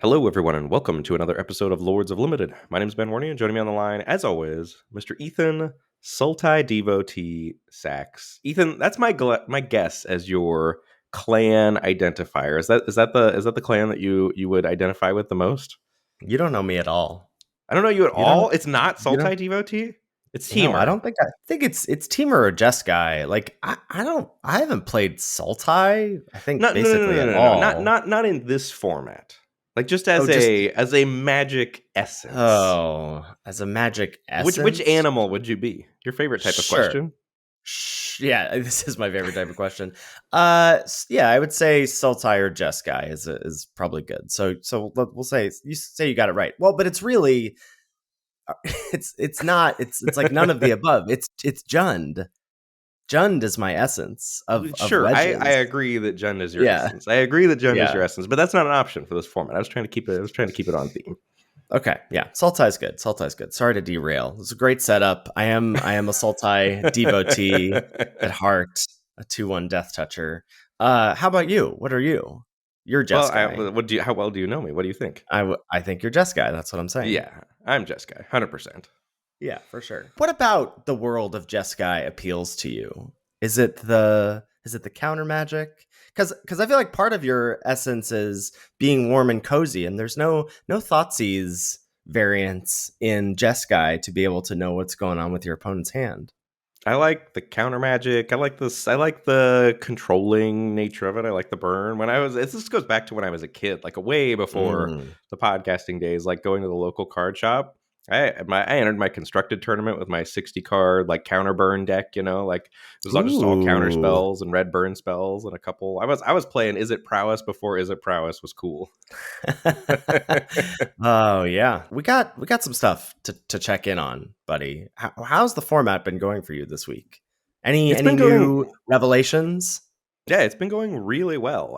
Hello, everyone, and welcome to another episode of Lords of Limited. My name is Ben Warney, and joining me on the line, as always, Mr. Ethan Sultai Devotee Sachs. Ethan, that's my guess as your clan identifier. Is that the clan that you would identify with the most? You don't know me at all. I don't know you at You don't. all. It's not You don't. Sultai Devotee. It's No, I Teamer. don't think. I think it's Teamer or Jess guy. Like I don't. I haven't played Sultai. I think No, no, no, no, basically no, at no, no, not all. not not in this format. Like just Oh, as just a magic essence. as a magic Which essence. animal would you be? Your favorite type of Sure. question? Yeah, this is my favorite type of question. Yeah, I would say Sultai or Jess guy is probably good. We'll say you got it right. Well, but it's really it's not. It's like none of the above. It's Jund. Jund is my essence of Sure, I wedges. agree that Jund is your Yeah, essence. I agree that Jund is yeah. your essence, but that's not an option for this format. I was trying to keep it on theme. Okay, yeah. Sultai's good. Sultai's good. Sorry to derail. It's a great setup. I am a Sultai devotee at heart, a 2/1 death toucher. How about you? What are you? You're Well, Jess guy. how well do you know me? What do you think? I think you're Jess guy. That's what I'm saying. Yeah, I'm Jess guy, 100%. Yeah, for sure. What about the world of Jeskai appeals to you? Is it the counter magic? Because I feel like part of your essence is being warm and cozy, and there's no Thoughtseize variance in Jeskai to be able to know what's going on with your opponent's hand. I like the counter magic. I like this. I like the controlling nature of it. I like the burn. This goes back to when I was a kid, like way before Mm. the podcasting days, like going to the local card shop. I entered my constructed tournament with my 60 card like counter burn deck. Like it was just all counter Ooh. spells and red burn spells and a couple. I was playing Is It Prowess before Is It Prowess was cool. Oh yeah, we got some stuff to check in on, buddy. How's the format been going for you this week? Any It's any been new going revelations? Yeah, it's been going really well.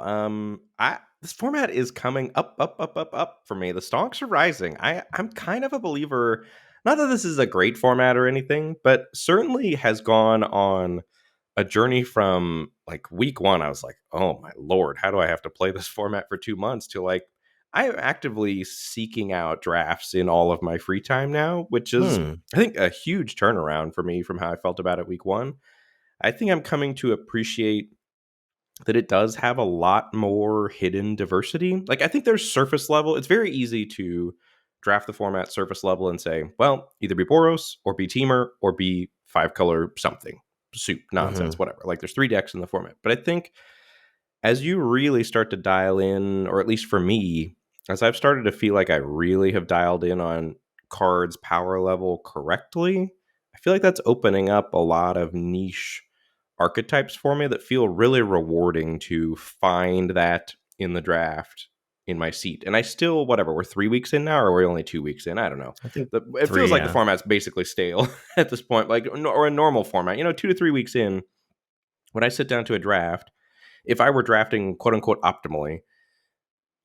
I This format is coming up, up, up, up, up for me. The stonks are rising. I'm kind of a believer. Not that this is a great format or anything, but certainly has gone on a journey from like week one. I was like, oh my lord, how do I have to play this format for 2 months? To like, I am actively seeking out drafts in all of my free time now, which is Hmm. I think a huge turnaround for me from how I felt about it week one. I think I'm coming to appreciate that it does have a lot more hidden diversity. Like I think there's surface level. It's very easy to draft the format surface level and say, well, either be Boros or be Teamer or be 5 color something, soup, Hmm. nonsense, whatever. Like there's 3 decks in the format. But I think as you really start to dial in, or at least for me, as I've started to feel like I really have dialed in on cards power level correctly, I feel like that's opening up a lot of niche archetypes for me that feel really rewarding to find that in the draft in my seat. And I still, whatever, we're 3 weeks in now, or we're only 2 weeks in. I don't know. I think It feels three. like the Yeah. format's basically stale at this point, like, or a normal format. 2 to 3 weeks in, when I sit down to a draft, if I were drafting quote unquote optimally,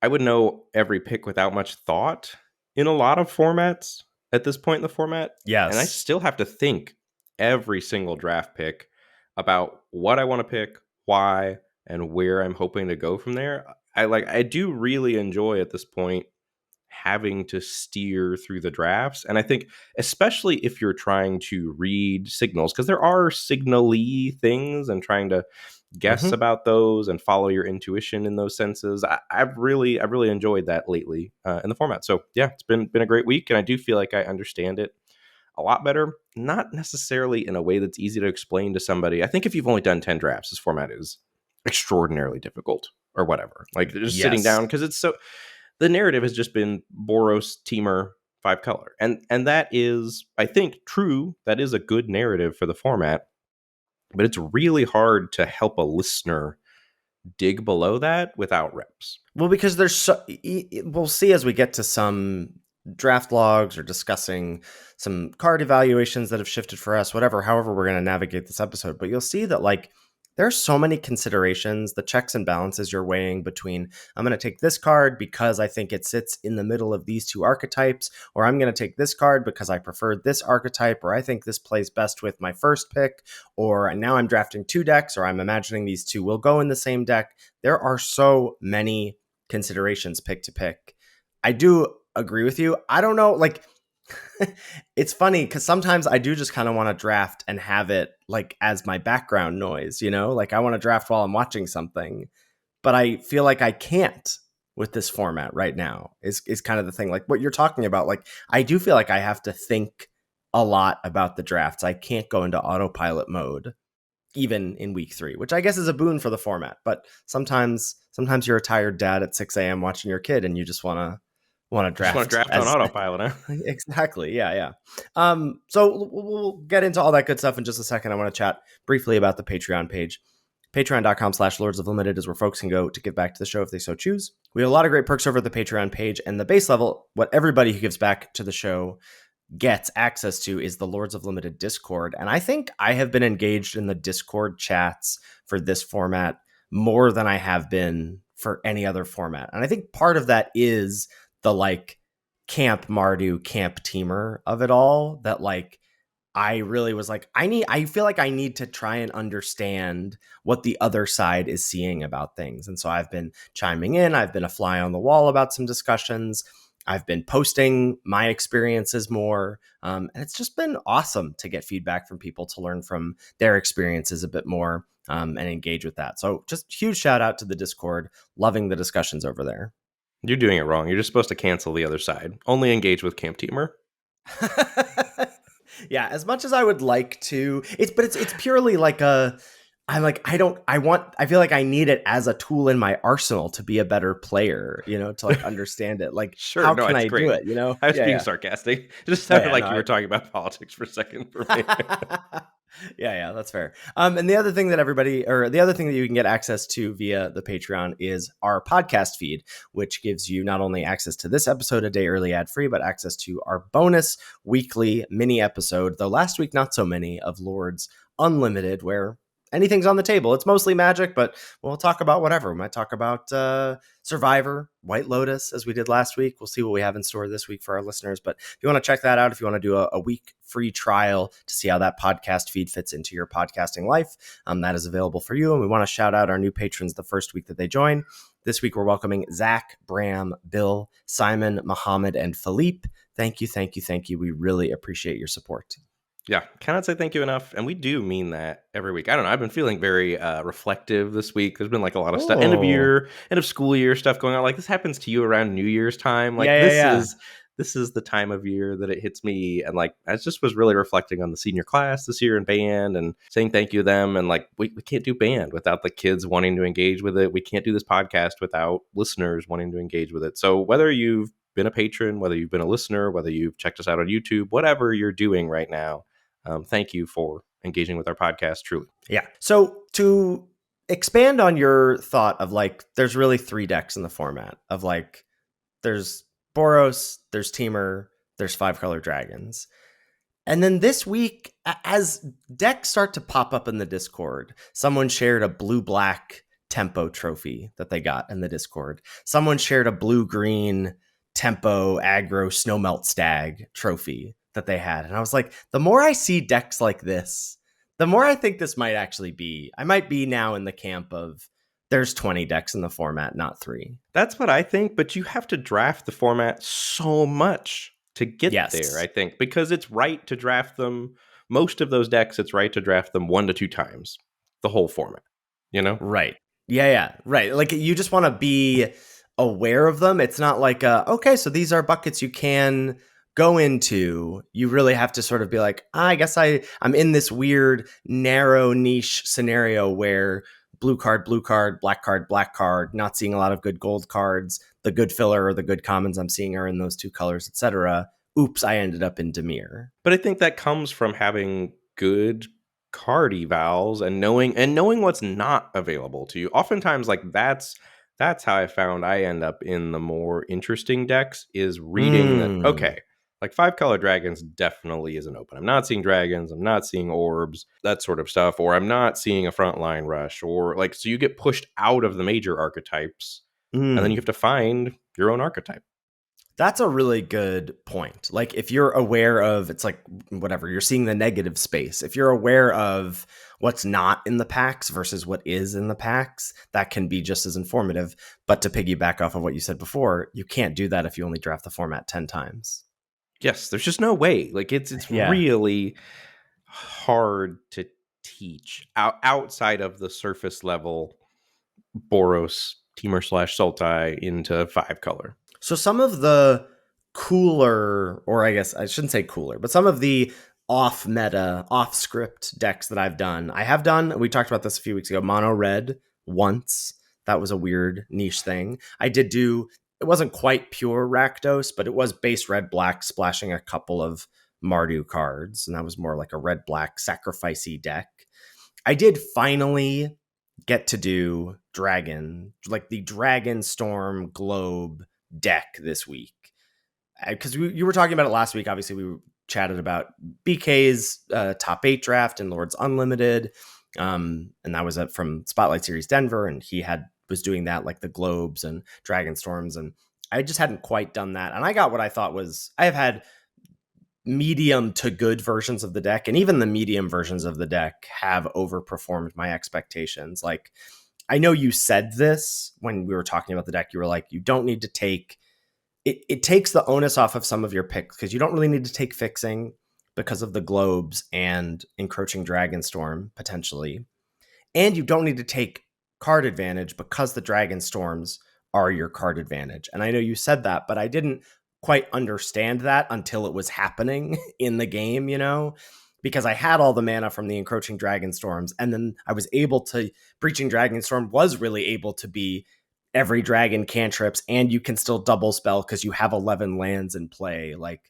I would know every pick without much thought in a lot of formats at this point in the format. And I Yes. still have to think every single draft pick about what I want to pick, why, and where I'm hoping to go from there. I do really enjoy at this point having to steer through the drafts. And I think especially if you're trying to read signals, because there are signal-y things, and trying to guess Hmm. about those and follow your intuition in those senses. I've really enjoyed that lately in the format. So yeah, it's been a great week, and I do feel like I understand it a lot better. Not necessarily in a way that's easy to explain to somebody. I think if you've only done 10 drafts, this format is extraordinarily difficult, or whatever. Like just sitting Yes. down, because it's so the narrative has just been Boros, Teamer, 5 color, and that is, I think, true. That is a good narrative for the format, but it's really hard to help a listener dig below that without reps. Well, because we'll see as we get to some draft logs or discussing some card evaluations that have shifted for us, however we're going to navigate this episode. But you'll see that like there's so many considerations, the checks and balances you're weighing between I'm going to take this card because I think it sits in the middle of these two archetypes, or I'm going to take this card because I prefer this archetype, or I think this plays best with my first pick, or now I'm drafting 2 decks, or I'm imagining these two will go in the same deck. There are so many considerations pick to pick. I do agree with you. I don't know, like it's funny because sometimes I do just kind of want to draft and have it like as my background noise, you know? Like I want to draft while I'm watching something, but I feel like I can't with this format right now. Is kind of the thing. Like what you're talking about, like I do feel like I have to think a lot about the drafts. I can't go into autopilot mode even in week 3, which I guess is a boon for the format. But sometimes you're a tired dad at 6 a.m. watching your kid and you just want to I just want to draft draft on as autopilot, huh? exactly. Yeah, yeah. So we'll get into all that good stuff in just a second. I want to chat briefly about the Patreon page. Patreon.com/Lords of Limited is where folks can go to give back to the show if they so choose. We have a lot of great perks over at the Patreon page, and the base level, what everybody who gives back to the show gets access to, is the Lords of Limited Discord. And I think I have been engaged in the Discord chats for this format more than I have been for any other format. And I think part of that is the like Camp Mardu, Camp Teamer of it all, that like I really was like, I feel like I need to try and understand what the other side is seeing about things. And so I've been chiming in, I've been a fly on the wall about some discussions. I've been posting my experiences more. And it's just been awesome to get feedback from people, to learn from their experiences a bit more, and engage with that. So just huge shout out to the Discord. Loving the discussions over there. You're doing it wrong. You're just supposed to cancel the other side. Only engage with Camp Teamer. Yeah, as much as I would like to, it's purely like a I'm like I feel like I need it as a tool in my arsenal to be a better player, you know, to like understand it. Like Sure, how no, can it's I do great. it, you know? I was Yeah, being yeah. sarcastic. It just Oh sounded yeah, like no. you were talking about politics for a second for me. Yeah, yeah, that's fair. And the other thing that the other thing that you can get access to via the Patreon is our podcast feed, which gives you not only access to this episode a day early ad free, but access to our bonus weekly mini episode, though last week not so many, of Lords Unlimited, where anything's on the table. It's mostly Magic, but we'll talk about whatever. We might talk about Survivor, White Lotus, as we did last week. We'll see what we have in store this week for our listeners. But if you want to check that out, if you want to do a week free trial to see how that podcast feed fits into your podcasting life, that is available for you. And we want to shout out our new patrons the first week that they join. This week, we're welcoming Zach, Bram, Bill, Simon, Mohammed, and Philippe. Thank you, thank you, thank you. We really appreciate your support. Yeah, cannot say thank you enough. And we do mean that every week. I don't know. I've been feeling very reflective this week. There's been like a lot of stuff, end of Oh, year, end of school year stuff going on. Like this happens to you around New Year's time. Like yeah, yeah, yeah. this is the time of year that it hits me. And like I just was really reflecting on the senior class this year in band and saying thank you to them. And like we can't do band without the kids wanting to engage with it. We can't do this podcast without listeners wanting to engage with it. So whether you've been a patron, whether you've been a listener, whether you've checked us out on YouTube, whatever you're doing right now, thank you for engaging with our podcast, truly. Yeah. So to expand on your thought of like, there's really 3 decks in the format of like, there's Boros, there's Teamer, there's 5-color dragons. And then this week, as decks start to pop up in the Discord, someone shared a blue-black tempo trophy that they got in the Discord. Someone shared a blue-green tempo aggro snowmelt stag trophy that they had. And I was like, the more I see decks like this, the more I think this might actually be. I might be now in the camp of there's 20 decks in the format, not 3. That's what I think, but you have to draft the format so much to get there, Yes. I think, because it's right to draft them. Most of those decks, it's right to draft them 1 to 2 times, the whole format, you know? Right. Yeah, yeah. Right. Like you just want to be aware of them. It's not like, okay, so these are buckets you can go into. You really have to sort of be like, I guess I'm in this weird narrow niche scenario where blue card, black card, not seeing a lot of good gold cards. The good filler or the good commons I'm seeing are in those 2 colors, etc. Oops, I ended up in Demir. But I think that comes from having good card evals and knowing what's not available to you. Oftentimes, like that's how I found I end up in the more interesting decks is reading that Mm. okay, like 5-color dragons definitely isn't open. I'm not seeing dragons, I'm not seeing orbs, that sort of stuff, or I'm not seeing a frontline rush, or like so you get pushed out of the major archetypes, and then you Mm. have to find your own archetype. That's a really good point. Like if you're aware of, it's like whatever, you're seeing the negative space. If you're aware of what's not in the packs versus what is in the packs, that can be just as informative. But to piggyback off of what you said before, you can't do that if you only draft the format 10 times. Yes, there's just no way. Like it's Yeah. really hard to teach outside of the surface level Boros Teamer slash Sultai into 5-color. So some of the cooler, or I guess I shouldn't say cooler, but some of the off meta, off script decks that I've done, we talked about this a few weeks ago, mono red once. That was a weird niche thing. I did do, it wasn't quite pure Rakdos, but it was base red black splashing a couple of Mardu cards. And that was more like a red black sacrificey deck. I did finally get to do like the Dragonstorm Globe deck this week. Because you were talking about it last week. Obviously, we chatted about BK's top 8 draft and Lords Unlimited. And that was from Spotlight Series Denver. And he was doing that, like the Globes and Dragonstorms. And I just hadn't quite done that. And I got what I thought was, I have had medium to good versions of the deck, and even the medium versions of the deck have overperformed my expectations. Like, I know you said this when we were talking about the deck. You were like, you don't need to take it takes the onus off of some of your picks because you don't really need to take fixing because of the Globes and Encroaching Dragonstorm potentially. And you don't need to take card advantage because the Dragonstorms are your card advantage. And I know you said that, but I didn't quite understand that until it was happening in the game, because I had all the mana from the Encroaching Dragonstorms, and then I was able to, Breaching Dragonstorm was really able to be every dragon cantrips, and you can still double spell because you have 11 lands in play. Like,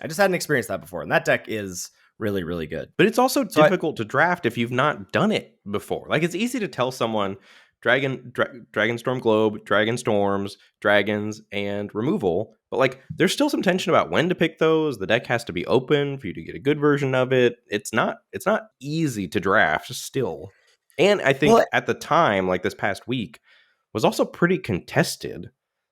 I just hadn't experienced that before, and that deck is really, really good. But it's also difficult to draft if you've not done it before. Like, it's easy to tell someone Dragonstorm Globe, Dragonstorms, Dragons, and removal. But like, there's still some tension about when to pick those. The deck has to be open for you to get a good version of it. It's not easy to draft still. And I think at the time, like this past week, was also pretty contested.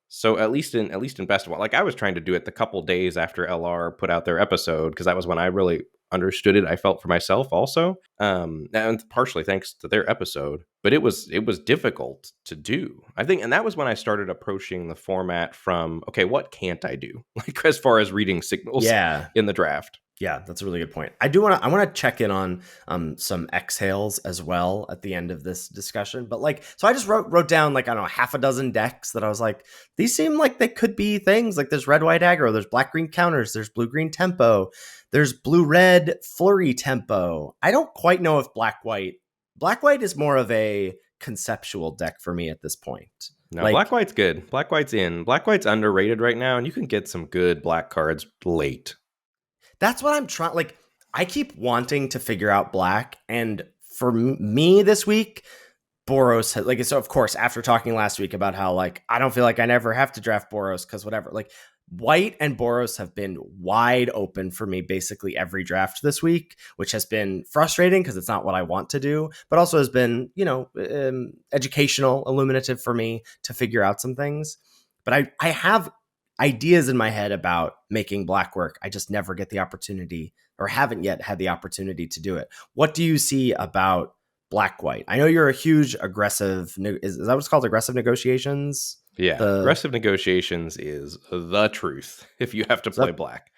So at least in Best of Wild, like I was trying to do it the couple days after LR put out their episode because that was when I really understood it. I felt for myself also, and partially thanks to their episode. But it was difficult to do, I think, and that was when I started approaching the format from, okay, what can't I do, like as far as reading signals in the draft. Yeah, that's a really good point. I want to check in on some exhales as well at the end of this discussion. But like, so I just wrote down like, I don't know, half a dozen decks that I was like, these seem like they could be things. Like there's red white aggro, there's black green counters, there's blue green tempo, there's blue red flurry tempo. I don't quite know if black white is more of a conceptual deck for me at this point. No, like, black white's good. Black white's in. Black white's underrated right now, and you can get some good black cards late. That's what I'm trying. Like, I keep wanting to figure out black. And for me this week, Boros, like, so of course, after talking last week about how, like, I don't feel like I never have to draft Boros because whatever, like, white and Boros have been wide open for me basically every draft this week, which has been frustrating because it's not what I want to do, but also has been, educational, illuminative for me to figure out some things. But I have ideas in my head about making black work. I just never get the opportunity, or haven't yet had the opportunity to do it. What do you see about black white? I know you're a huge aggressive, is that what's called, aggressive negotiations? Yeah, aggressive negotiations is the truth if you have to play black.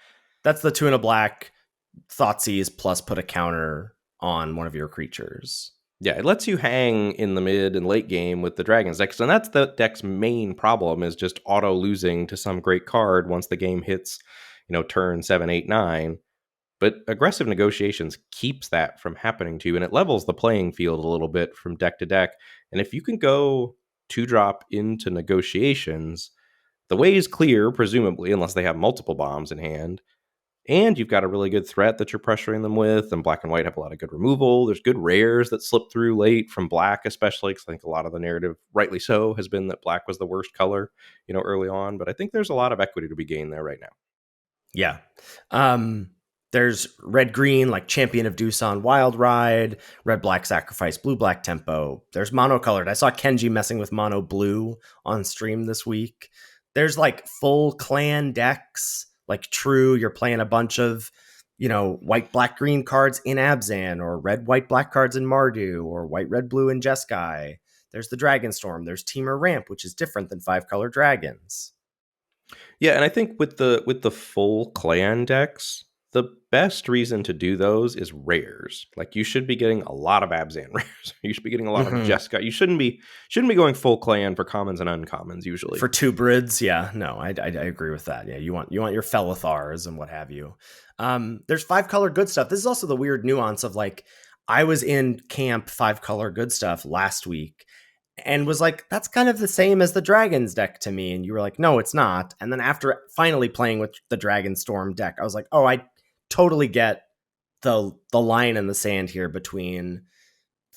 That's the 2 and a black Thoughtseize plus put a counter on one of your creatures. Yeah, it lets you hang in the mid and late game with the Dragons decks, and that's the deck's main problem, is just auto losing to some great card once the game hits, turn 7, 8, 9. But aggressive negotiations keeps that from happening to you, and it levels the playing field a little bit from deck to deck. And if you can go 2-drop into negotiations, the way is clear, presumably, unless they have multiple bombs in hand. And you've got a really good threat that you're pressuring them with, and black and white have a lot of good removal. There's good rares that slip through late from black, especially, because I think a lot of the narrative, rightly so, has been that black was the worst color, early on. But I think there's a lot of equity to be gained there right now. Yeah. There's red-green, like Champion of Doosan Wild Ride, red-black Sacrifice, blue-black Tempo. There's mono-colored. I saw Kenji messing with mono-blue on stream this week. There's like full clan decks. Like True, you're playing a bunch of white, black, green cards in Abzan, or red, white, black cards in Mardu, or white, red, blue in Jeskai. There's the Dragonstorm. There's Temur Ramp, which is different than 5-color dragons. Yeah, and I think with the full clan decks, the best reason to do those is rares. Like you should be getting a lot of Abzan rares. You should be getting a lot of Mm-hmm. Jeskai. You shouldn't be going full clan for commons and uncommons usually. For 2 Brids, yeah, no, I agree with that. Yeah, you want your Felithars and what have you. There's 5-color good stuff. This is also the weird nuance of like, I was in camp 5-color good stuff last week and was like, that's kind of the same as the Dragons deck to me. And you were like, no, it's not. And then after finally playing with the Dragonstorm deck, I was like, oh, I totally get the line in the sand here between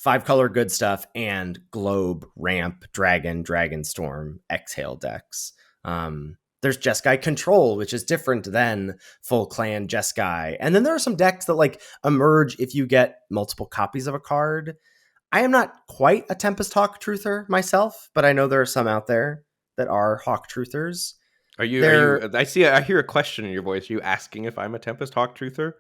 5-color good stuff and Globe, Ramp, Dragonstorm, Exhale decks. There's Jeskai Control, which is different than full clan Jeskai. And then there are some decks that like emerge if you get multiple copies of a card. I am not quite a Tempest Hawk Truther myself, but I know there are some out there that are Hawk Truthers. Are you I hear a question in your voice. Are you asking if I'm a Tempest Hawk Truther?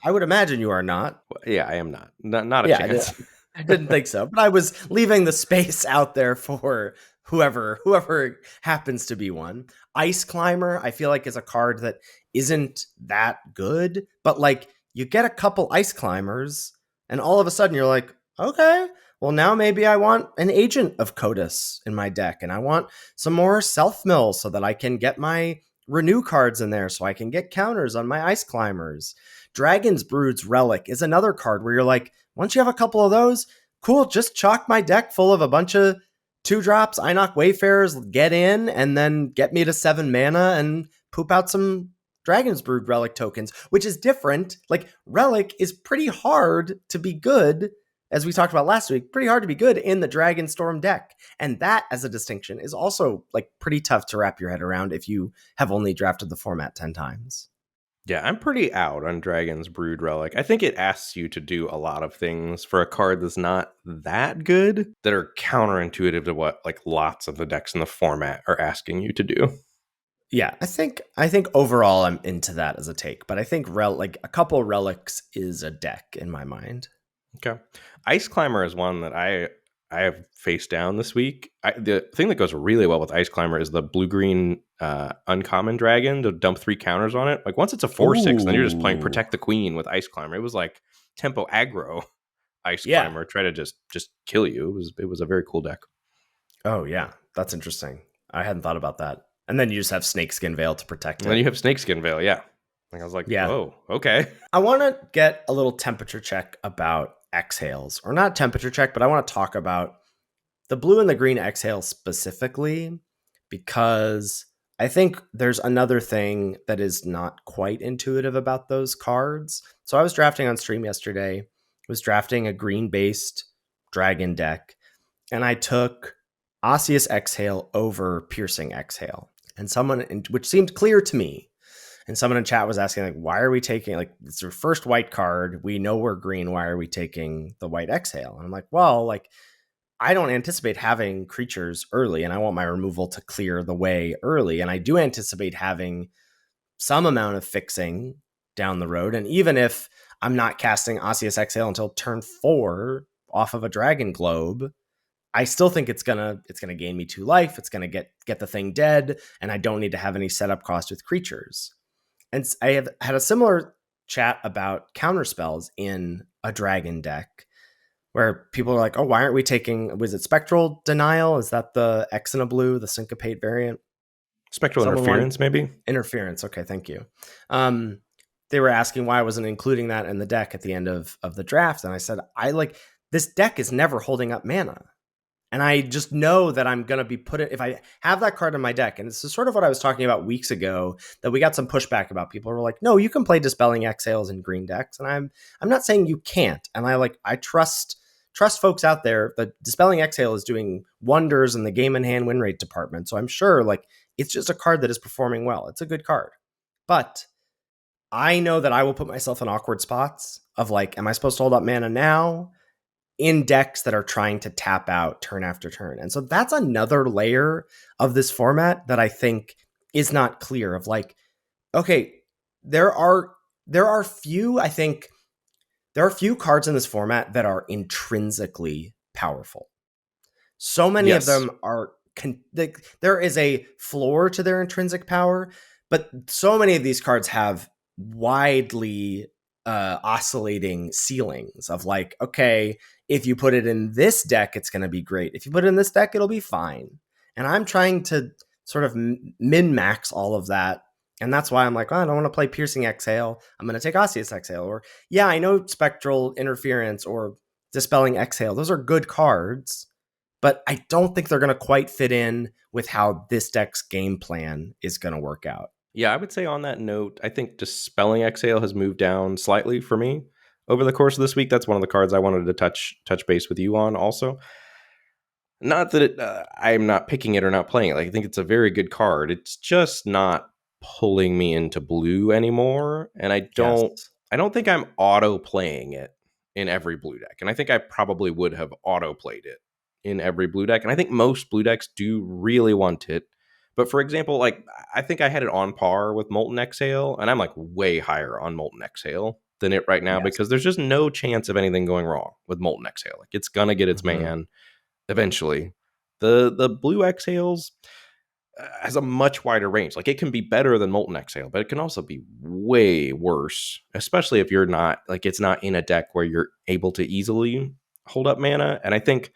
I would imagine you are not. Well, yeah, I am not. Not a Yeah, chance. I didn't think so, but I was leaving the space out there for whoever happens to be one. Ice Climber, I feel like, is a card that isn't that good, but like you get a couple Ice Climbers, and all of a sudden you're like, okay, well now maybe I want an Agent of Kodos in my deck, and I want some more Self Mill so that I can get my Renew cards in there, so I can get counters on my Ice Climbers. Dragon's Brood's Relic is another card where you're like, once you have a couple of those, cool, just chalk my deck full of a bunch of 2-drops, I knock Wayfarers, get in, and then get me to 7 mana and poop out some Dragon's Brood Relic tokens, which is different. Like, Relic is pretty hard to be good, as we talked about last week, pretty hard to be good in the Dragonstorm deck. And that, as a distinction, is also like pretty tough to wrap your head around if you have only drafted the format 10 times. Yeah, I'm pretty out on Dragon's Brood Relic. I think it asks you to do a lot of things for a card that's not that good, that are counterintuitive to what like lots of the decks in the format are asking you to do. Yeah, I think overall I'm into that as a take, but I think like a couple relics is a deck in my mind. Okay. Ice Climber is one that I have faced down this week. The thing that goes really well with Ice Climber is the blue-green uncommon dragon to dump 3 counters on it. Like once it's a 4/6, then you're just playing Protect the Queen with Ice Climber. It was like tempo aggro Ice Climber, try to just kill you. It was a very cool deck. Oh yeah, that's interesting. I hadn't thought about that. And then you just have Snakeskin Veil to protect it. And then you have Snakeskin Veil, yeah. Like I was like, whoa, okay. I want to get a little temperature check about exhales, or not temperature check, but I want to talk about the blue and the green exhale specifically, because I think there's another thing that is not quite intuitive about those cards. So I was drafting on stream yesterday, was drafting a green based dragon deck, and I took Osseous Exhale over Piercing Exhale. And someone, which seemed clear to me, and someone in chat was asking, like, why are we taking, like, it's your first white card. We know we're green. Why are we taking the white exhale? And I'm like, well, like, I don't anticipate having creatures early, and I want my removal to clear the way early. And I do anticipate having some amount of fixing down the road. And even if I'm not casting Osseous Exhale until turn 4 off of a Dragon Globe, I still think it's gonna gain me 2 life. It's gonna get the thing dead, and I don't need to have any setup cost with creatures. And I have had a similar chat about counterspells in a dragon deck, where people are like, "Oh, why aren't we taking? Was it Spectral Denial? Is that the X and a blue, the Syncopate variant? Spectral Interference, maybe? Interference. Okay, thank you." They were asking why I wasn't including that in the deck at the end of the draft, and I said, this deck is never holding up mana. And I just know that I'm going to be if I have that card in my deck, and this is sort of what I was talking about weeks ago, that we got some pushback about. People were like, no, you can play Dispelling Exhales in green decks. And I'm not saying you can't. And I trust folks out there that Dispelling Exhale is doing wonders in the game in hand win rate department. So I'm sure like it's just a card that is performing well. It's a good card. But I know that I will put myself in awkward spots of like, am I supposed to hold up mana now? In decks that are trying to tap out turn after turn. And so that's another layer of this format that I think is not clear, of like, okay, there are there are few, I think, there are few cards in this format that are intrinsically powerful. So many of Yes. them are, there is a floor to their intrinsic power, but so many of these cards have widely oscillating ceilings of like, okay, if you put it in this deck, it's going to be great. If you put it in this deck, it'll be fine. And I'm trying to sort of min max all of that. And that's why I'm like, oh, I don't want to play Piercing Exhale. I'm going to take Osseous Exhale. Or, yeah, I know Spectral Interference or Dispelling Exhale. Those are good cards, but I don't think they're going to quite fit in with how this deck's game plan is going to work out. Yeah, I would say on that note, I think Dispelling Exhale has moved down slightly for me over the course of this week. That's one of the cards I wanted to touch base with you on also. Not that I'm not picking it or not playing it. Like, I think it's a very good card. It's just not pulling me into blue anymore, and Yes. I don't think I'm auto playing it in every blue deck. And I think I probably would have auto played it in every blue deck. And I think most blue decks do really want it. But for example, like I think I had it on par with Molten Exhale, and I'm like way higher on Molten Exhale than it right now Yes. because there's just no chance of anything going wrong with Molten Exhale. Like it's gonna get its Mm-hmm. man eventually. The blue exhales has a much wider range. Like it can be better than Molten Exhale, but it can also be way worse, especially if you're not like it's not in a deck where you're able to easily hold up mana. And I think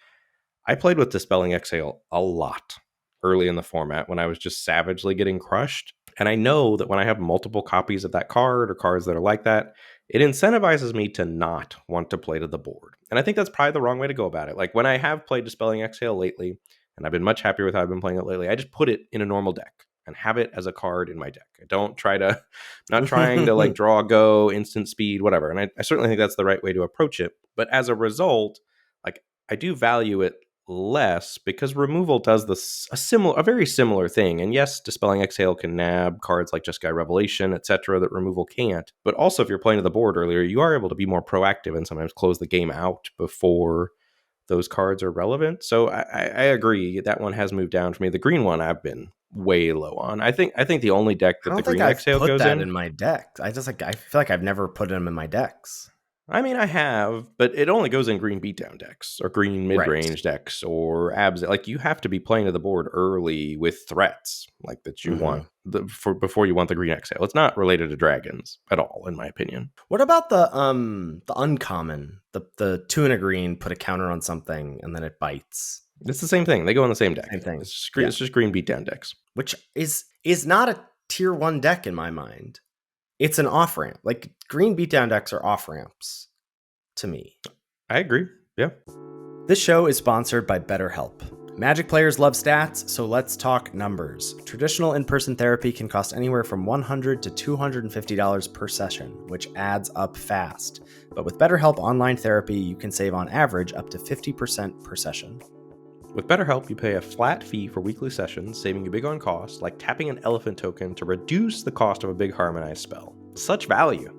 I played with Dispelling Exhale a lot early in the format when I was just savagely getting crushed. And I know that when I have multiple copies of that card or cards that are like that, it incentivizes me to not want to play to the board. And I think that's probably the wrong way to go about it. Like when I have played Dispelling Exhale lately, and I've been much happier with how I've been playing it lately, I just put it in a normal deck and have it as a card in my deck. I don't try to, I'm not trying to like draw, go, instant speed, whatever. And I certainly think that's the right way to approach it. But as a result, like I do value it less because removal does this a very similar thing. And yes, Dispelling Exhale can nab cards like Jeskai Revelation, etc., that removal can't. But also, if you're playing to the board earlier, you are able to be more proactive and sometimes close the game out before those cards are relevant. So I agree that one has moved down for me. The green one I've been way low on. I think the only deck I that the don't think green I've exhale put goes that in. in my deck. I feel like I've never put them in my decks. I mean, I have, but it only goes in green beatdown decks or green Right. mid-range decks or abs. Like you have to be playing to the board early with threats like that you Mm-hmm. want for before you want the green exhale. It's not related to dragons at all, in my opinion. What about the uncommon, the two and a green, put a counter on something and then it bites? It's the same thing. They go in the same deck. Same thing. It's Yeah. just green beatdown decks. Which is not a tier one deck in my mind. It's an off ramp. Like green beatdown decks are off ramps to me. I agree. Yeah. This show is sponsored by BetterHelp. Magic players love stats, so let's talk numbers. Traditional in-person therapy can cost anywhere from $100 to $250 per session, which adds up fast. But with BetterHelp Online Therapy, you can save on average up to 50% per session. With BetterHelp, you pay a flat fee for weekly sessions, saving you big on costs, like tapping an elephant token to reduce the cost of a big harmonized spell. Such value.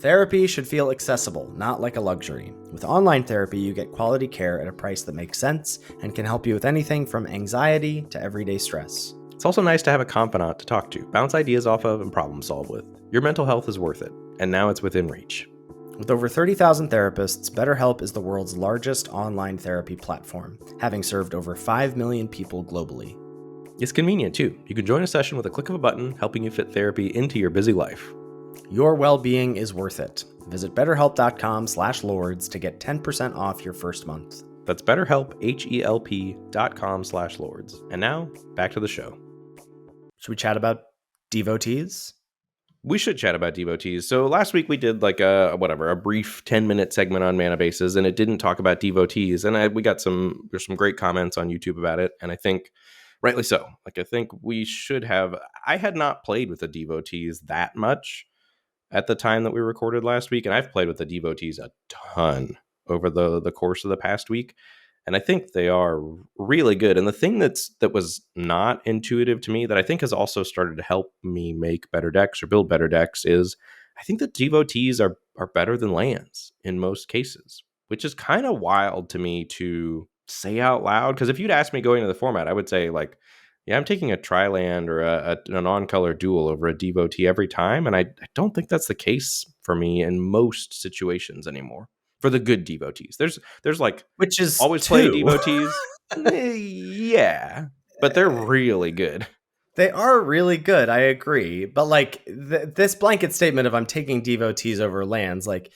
Therapy should feel accessible, not like a luxury. With online therapy, you get quality care at a price that makes sense and can help you with anything from anxiety to everyday stress. It's also nice to have a confidant to talk to, bounce ideas off of, and problem solve with. Your mental health is worth it, and now it's within reach. With over 30,000 therapists, BetterHelp is the world's largest online therapy platform, having served over 5 million people globally. It's convenient too. You can join a session with a click of a button, helping you fit therapy into your busy life. Your well-being is worth it. Visit betterhelp.com/lords to get 10% off your first month. That's BetterHelp, HELP.com/lords. And now, back to the show. Should we chat about Devotees? We should chat about Devotees. So last week we did like a brief 10-minute segment on mana bases, and it didn't talk about Devotees. And we got there's some great comments on YouTube about it, and I think rightly so. Like I think we should have. I had not played with the Devotees that much at the time that we recorded last week, and I've played with the Devotees a ton over the course of the past week, and I think they are really good. And the thing that was not intuitive to me that I think has also started to help me make better decks or build better decks is I think that Devotees are better than lands in most cases, which is kind of wild to me to say out loud. Because if you'd asked me going into the format, I would say like Yeah, I'm taking a Triland or an on-color duel over a Devotee every time, and I don't think that's the case for me in most situations anymore. For the good Devotees, there's like which is always play two. Devotees. Yeah, but they're really good. They are really good. I agree. But like this blanket statement of I'm taking devotees over lands, like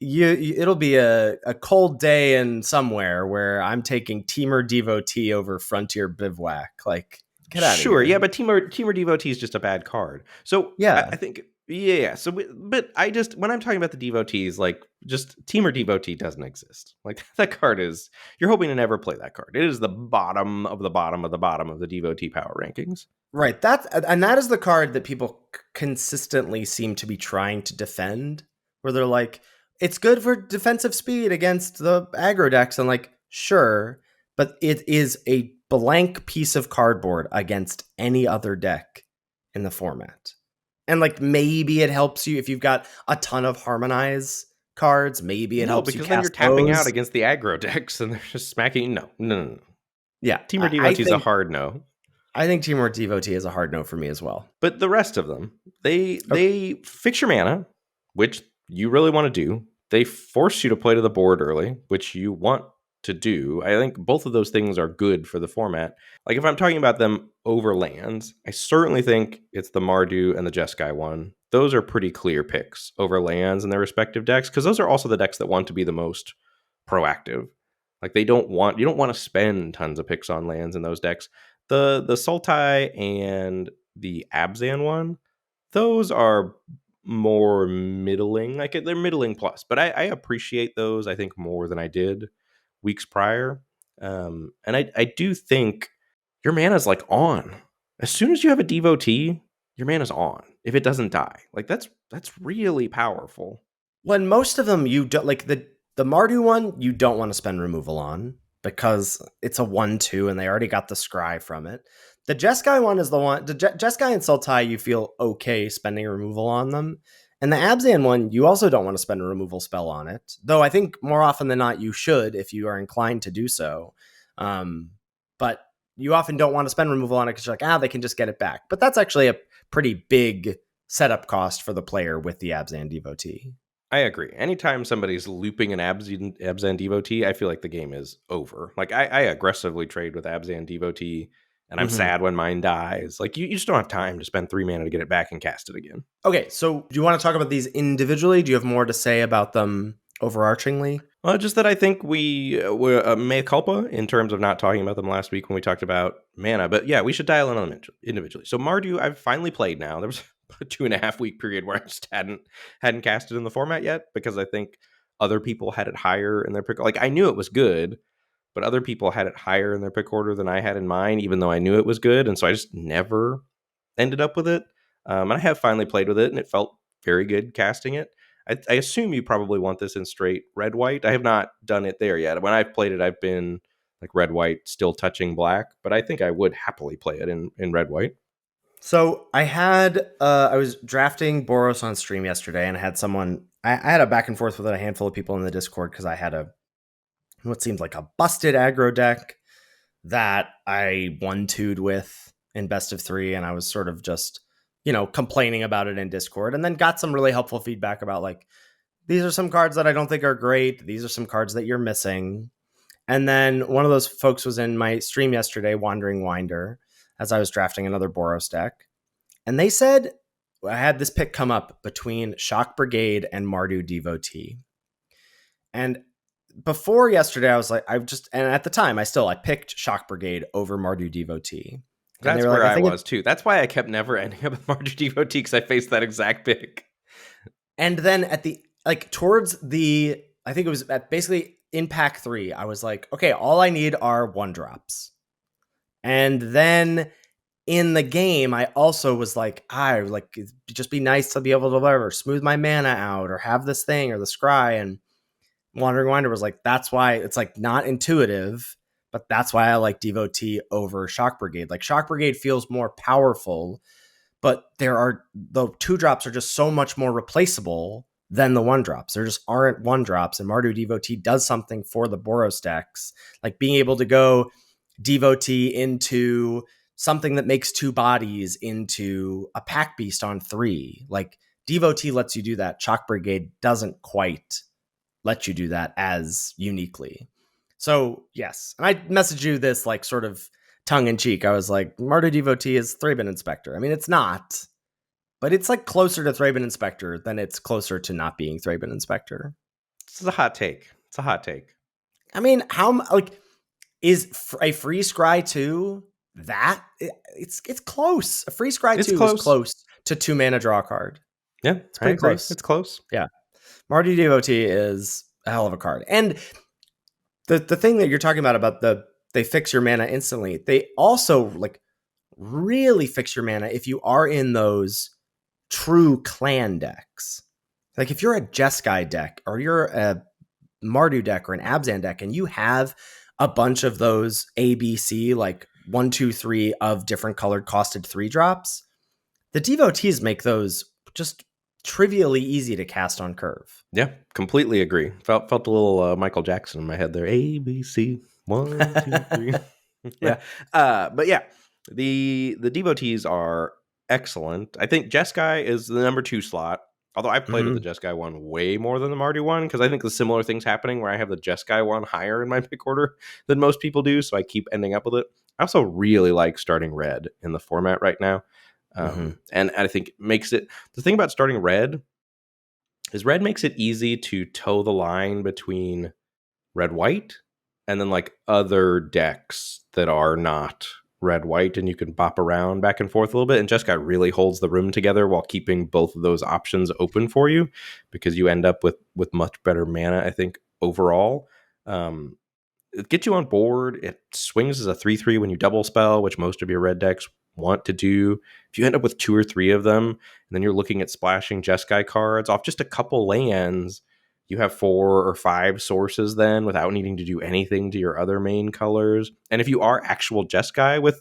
it'll be a cold day in somewhere where I'm taking Teamer Devotee over Frontier Bivouac. Like, get out of Sure, yeah, here. but Teamer Devotee is just a bad card. So I Yeah. think yeah. So, but I just when I'm talking about the Devotees, like just Teamer Devotee doesn't exist. Like that card is you're hoping to never play that card. It is the bottom of the bottom of the bottom of the Devotee power rankings. Right. That is the card that people consistently seem to be trying to defend, where they're like, it's good for defensive speed against the aggro decks, and like, sure, but it is a blank piece of cardboard against any other deck in the format. And like maybe it helps you if you've got a ton of harmonize cards, maybe it No, helps you because then you're cast tapping out those. against the aggro decks and they're just smacking. No, no, no, no. Yeah, Teamer I Devotee is a think hard no. I think Teamwork Devotee is a hard no for me as well. But the rest of them, Okay. they fix your mana, which you really want to do. They force you to play to the board early, which you want to do. I think both of those things are good for the format. Like if I'm talking about them over lands, I certainly think it's the Mardu and the Jeskai one. Those are pretty clear picks over lands in their respective decks because those are also the decks that want to be the most proactive. Like they don't want you don't want to spend tons of picks on lands in those decks. The Sultai and the Abzan one, those are more middling. Like they're middling plus, but I appreciate those. I think more than I did weeks prior. And I do think your mana's like on. As soon as you have a devotee, your mana's on. If it doesn't die, like that's really powerful. When most of them you don't like the Mardu one, you don't want to spend removal on because it's a 1/2 and they already got the scry from it. The Jeskai one is the one. The Jeskai and Sultai, you feel okay spending removal on them. And the Abzan one, you also don't want to spend a removal spell on it. Though I think more often than not, you should if you are inclined to do so. But you often don't want to spend removal on it because you're like, they can just get it back. But that's actually a pretty big setup cost for the player with the Abzan Devotee. I agree. Anytime somebody's looping an Abzan Devotee, I feel like the game is over. Like I aggressively trade with Abzan Devotee, and I'm Mm-hmm. sad when mine dies. Like you just don't have time to spend 3 mana to get it back and cast it again. Okay, so do you want to talk about these individually? Do you have more to say about them overarchingly? Well, just that I think we were mea culpa in terms of not talking about them last week when we talked about mana. But yeah, we should dial in on them individually. So Mardu, I've finally played now. There was a 2.5 week period where I just hadn't cast it in the format yet because I think other people had it higher in their pick. Like I knew it was good, but other people had it higher in their pick order than I had in mine, even though I knew it was good. And so I just never ended up with it. And I have finally played with it, and it felt very good casting it. I assume you probably want this in straight red white. I have not done it there yet. When I've played it, I've been like red white, still touching black, but I think I would happily play it in red white. So I was drafting Boros on stream yesterday, and I had I had a back and forth with a handful of people in the Discord because I had what seemed like a busted aggro deck that I 1-2'd with in best of 3, and I was sort of just complaining about it in Discord, and then got some really helpful feedback about like, these are some cards that I don't think are great. These are some cards that you're missing. And then one of those folks was in my stream yesterday, Wandering Winder, as I was drafting another Boros deck. And they said I had this pick come up between Shock Brigade and Mardu Devotee. And before yesterday, I was like, and at the time, I picked Shock Brigade over Mardu Devotee. And they That's were like, where I I think was too. That's why I kept never ending up with Marjorie Devotee because I faced that exact pick. And then at the towards the, I think it was at basically in pack 3, I was like, okay, all I need are 1-drops. And then in the game, I also was like, it'd just be nice to be able to whatever smooth my mana out or have this thing or the scry. And Wandering Winder was like, that's why it's like not intuitive, but that's why I like Devotee over Shock Brigade. Like Shock Brigade feels more powerful, but the 2-drops are just so much more replaceable than the 1-drops. There just aren't 1-drops, and Mardu Devotee does something for the Boros decks, like being able to go Devotee into something that makes 2 bodies into a pack beast on 3. Like Devotee lets you do that. Chalk Brigade doesn't quite let you do that as uniquely. So yes, and I messaged you this like sort of tongue in cheek. I was like, Mardu Devotee is Thraben Inspector. I mean, it's not, but it's like closer to Thraben Inspector than it's closer to not being Thraben Inspector. It's a hot take. It's a hot take. I mean, how like is a free scry 2 that it's close. A free scry 2 is close to 2 mana draw card. Yeah, it's pretty close. It's close. Yeah. Mardu Devotee is a hell of a card. And the thing that you're talking about they fix your mana instantly. They also like really fix your mana if you are in those true clan decks. Like if you're a Jeskai deck or you're a Mardu deck or an Abzan deck and you have a bunch of those ABC, like 1, 2, 3 of different colored costed 3-drops, the Devotees make those just trivially easy to cast on curve. Yeah, completely agree. Felt a little Michael Jackson in my head there. ABC 1, 2, 3. Yeah. But yeah, the Devotees are excellent. I think Jeskai is the number 2 slot. Although I've played with the Jeskai one way more than the Mardu one, because I think the similar thing's happening where I have the Jeskai one higher in my pick order than most people do, so I keep ending up with it. I also really like starting red in the format right now. And I think it makes it... The thing about starting red is red makes it easy to toe the line between red-white and then like other decks that are not red-white, and you can bop around back and forth a little bit. And Jeskai really holds the room together while keeping both of those options open for you, because you end up with much better mana, I think, overall. It gets you on board. It swings as a 3/3 when you double spell, which most of your red decks want to do. If you end up with 2 or 3 of them, and then you're looking at splashing Jeskai cards off just a couple lands, you have 4 or 5 sources then without needing to do anything to your other main colors. And if you are actual Jeskai with,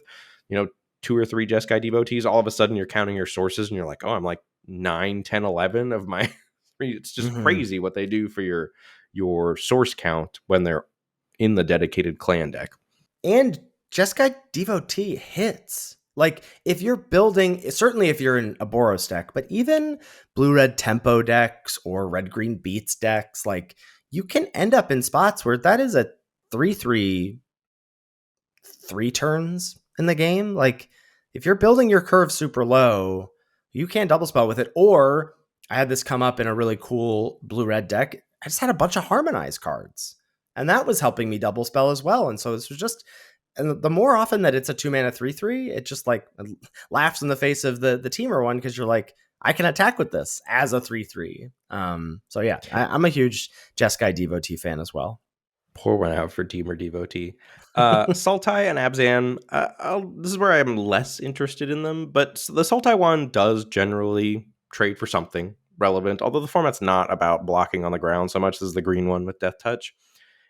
2 or 3 Jeskai Devotees, all of a sudden you're counting your sources and you're like, oh, I'm like 9, 10, 11 of my... It's just crazy what they do for your source count when they're in the dedicated clan deck. And Jeskai Devotee hits. Like if you're building, certainly if you're in a Boros deck, but even blue-red tempo decks or red-green beats decks, like you can end up in spots where that is a 3/3 3 turns in the game. Like if you're building your curve super low, you can double spell with it. Or I had this come up in a really cool blue-red deck. I just had a bunch of Harmonize cards, and that was helping me double spell as well. And so this was just... And the more often that it's a 2 mana 3/3, it just like laughs in the face of the teamer one, because you're like, I can attack with this as a 3/3. So yeah, I'm a huge Jeskai Devotee fan as well. Pour one out for Teamer Devotee. Sultai and Abzan, this is where I'm less interested in them, but the Sultai one does generally trade for something relevant, although the format's not about blocking on the ground so much as the green one with Death Touch.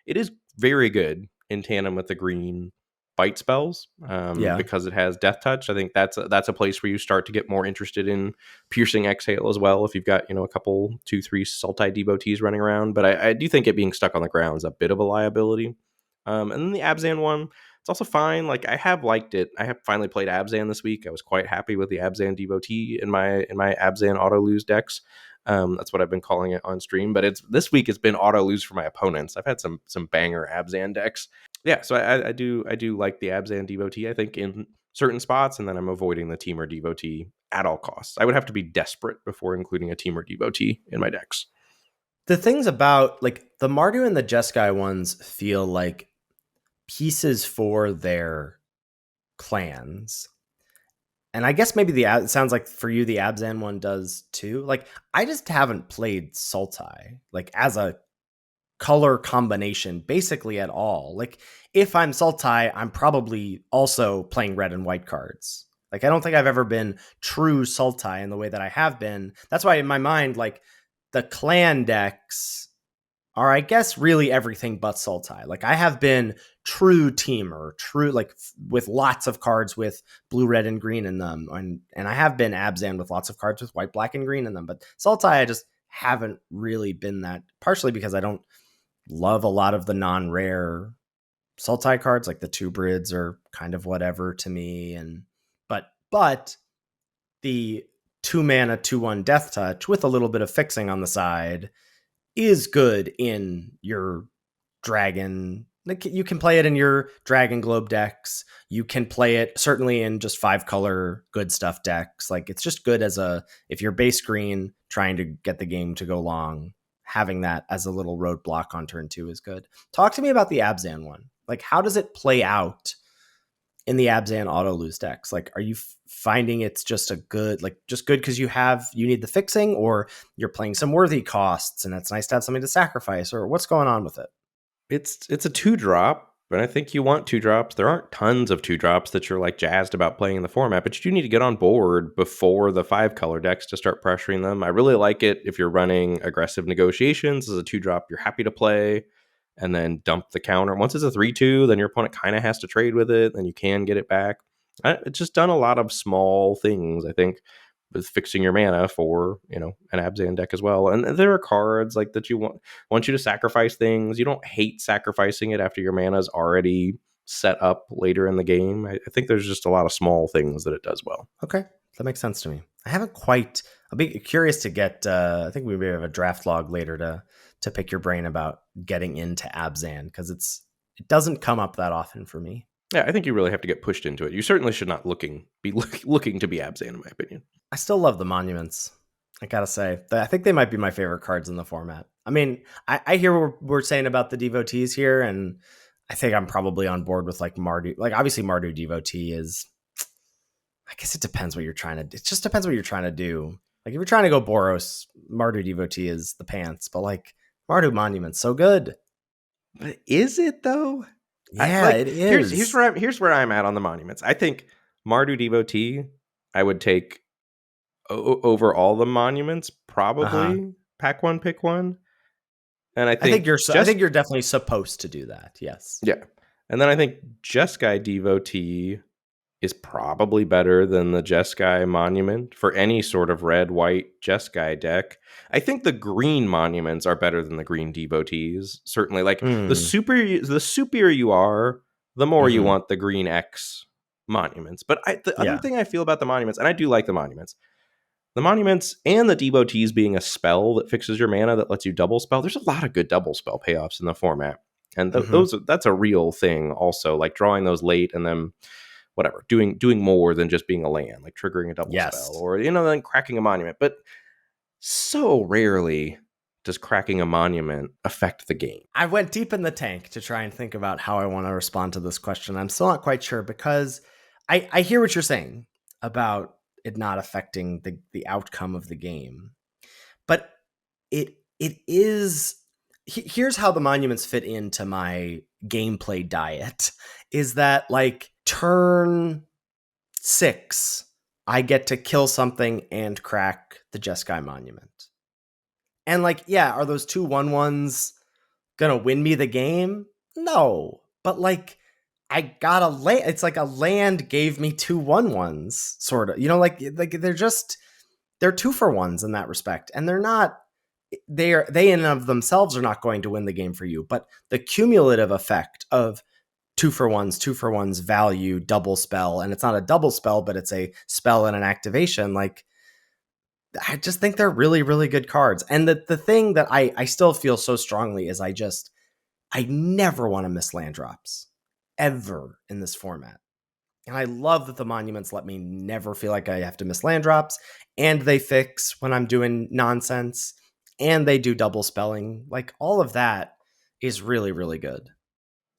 It is very good in tandem with the green bite spells, because it has Death Touch. I think that's a place where you start to get more interested in Piercing Exhale as well, if you've got a couple 2-3 Sultai Devotees running around. But I do think it being stuck on the ground is a bit of a liability. And then the Abzan one, it's also fine. Like I have liked it. I have finally played Abzan this week. I was quite happy with the Abzan Devotee in my Abzan auto lose decks. That's what I've been calling it on stream. But this week it's been auto lose for my opponents. I've had some banger Abzan decks. Yeah, so I do like the Abzan Devotee, I think, in certain spots, and then I'm avoiding the Teamer Devotee at all costs. I would have to be desperate before including a Teamer Devotee in my decks. The things about like the Mardu and the Jeskai ones feel like pieces for their clans. And I guess maybe it sounds like for you the Abzan one does too. Like I just haven't played Sultai like as a color combination basically at all. Like if I'm Sultai, I'm probably also playing red and white cards. Like I don't think I've ever been true Sultai in the way that I have been. That's why in my mind, like the clan decks are, I guess, really everything but Sultai. Like I have been true teamer, true like with lots of cards with blue, red, and green in them, and I have been Abzan with lots of cards with white, black, and green in them. But Sultai, I just haven't really been that. Partially because I don't love a lot of the non-rare Sultai cards, like the two Brids, are kind of whatever to me. And but the 2 mana 2/1 Death Touch with a little bit of fixing on the side is good in your dragon. Like, you can play it in your Dragon Globe decks. You can play it certainly in just 5-color good stuff decks. Like, it's just good as if you're base green trying to get the game to go long, having that as a little roadblock on turn 2 is good. Talk to me about the Abzan one. Like, how does it play out in the Abzan auto lose decks? Like, are you finding it's just just good because you need the fixing, or you're playing some worthy costs and it's nice to have something to sacrifice, or what's going on with it? It's a 2-drop, and I think you want 2-drops. There aren't tons of 2-drops that you're like jazzed about playing in the format, but you do need to get on board before the 5-color decks to start pressuring them. I really like it if you're running aggressive negotiations as a 2-drop. You're happy to play and then dump the counter. Once it's a 3/2, then your opponent kind of has to trade with it, then you can get it back. It's just done a lot of small things, I think, with fixing your mana for, an Abzan deck as well. And there are cards like that you want you to sacrifice things. You don't hate sacrificing it after your mana's already set up later in the game. I think there's just a lot of small things that it does well. Okay, that makes sense to me. I haven't quite. I'll be curious to get. I think we may have a draft log later to pick your brain about getting into Abzan, because it doesn't come up that often for me. Yeah, I think you really have to get pushed into it. You certainly should not be looking to be Abzan, in my opinion. I still love the monuments. I gotta say, I think they might be my favorite cards in the format. I mean, I hear what we're saying about the Devotees here, and I think I'm probably on board with like Mardu. Like, obviously, Mardu Devotee is. I guess it depends what you're trying to do. It just depends what you're trying to do. Like, if you're trying to go Boros, Mardu Devotee is the pants. But like, Mardu Monument's so good. But is it though? Yeah, it is. Here's where I'm at on the monuments. I think Mardu Devotee, I would take over all the monuments, probably. Pack one, pick one. And I think you're definitely supposed to do that. Yes. Yeah. And then I think Jeskai Devotee is probably better than the Jeskai Monument for any sort of red, white Jeskai deck. I think the green monuments are better than the green Devotees. Certainly, like the superior you are, the more you want the green X monuments. But the other thing I feel about the monuments, and I do like the monuments and the Devotees being a spell that fixes your mana that lets you double spell. There's a lot of good double spell payoffs in the format. And that's a real thing also, like drawing those late and then whatever, doing more than just being a land, like triggering a double spell or, then cracking a monument. But so rarely does cracking a monument affect the game. I went deep in the tank to try and think about how I want to respond to this question. I'm still not quite sure, because I hear what you're saying about it not affecting the outcome of the game. But it is. Here's how the monuments fit into my gameplay diet, is that like turn 6, I get to kill something and crack the Jeskai Monument. And like, yeah, are those 2 1/1s gonna win me the game? No. But like, I got a land. It's like a land gave me 2 1/1s, sort of. Like they're 2-for-1s in that respect. And they're not. They in and of themselves are not going to win the game for you, but the cumulative effect of 2-for-1s value, double spell, and it's not a double spell, but it's a spell and an activation. Like, I just think they're really, really good cards. And the thing that I still feel so strongly is I never want to miss land drops ever in this format. And I love that the monuments let me never feel like I have to miss land drops, and they fix when I'm doing nonsense, and they do double spelling. Like, all of that is really, really good.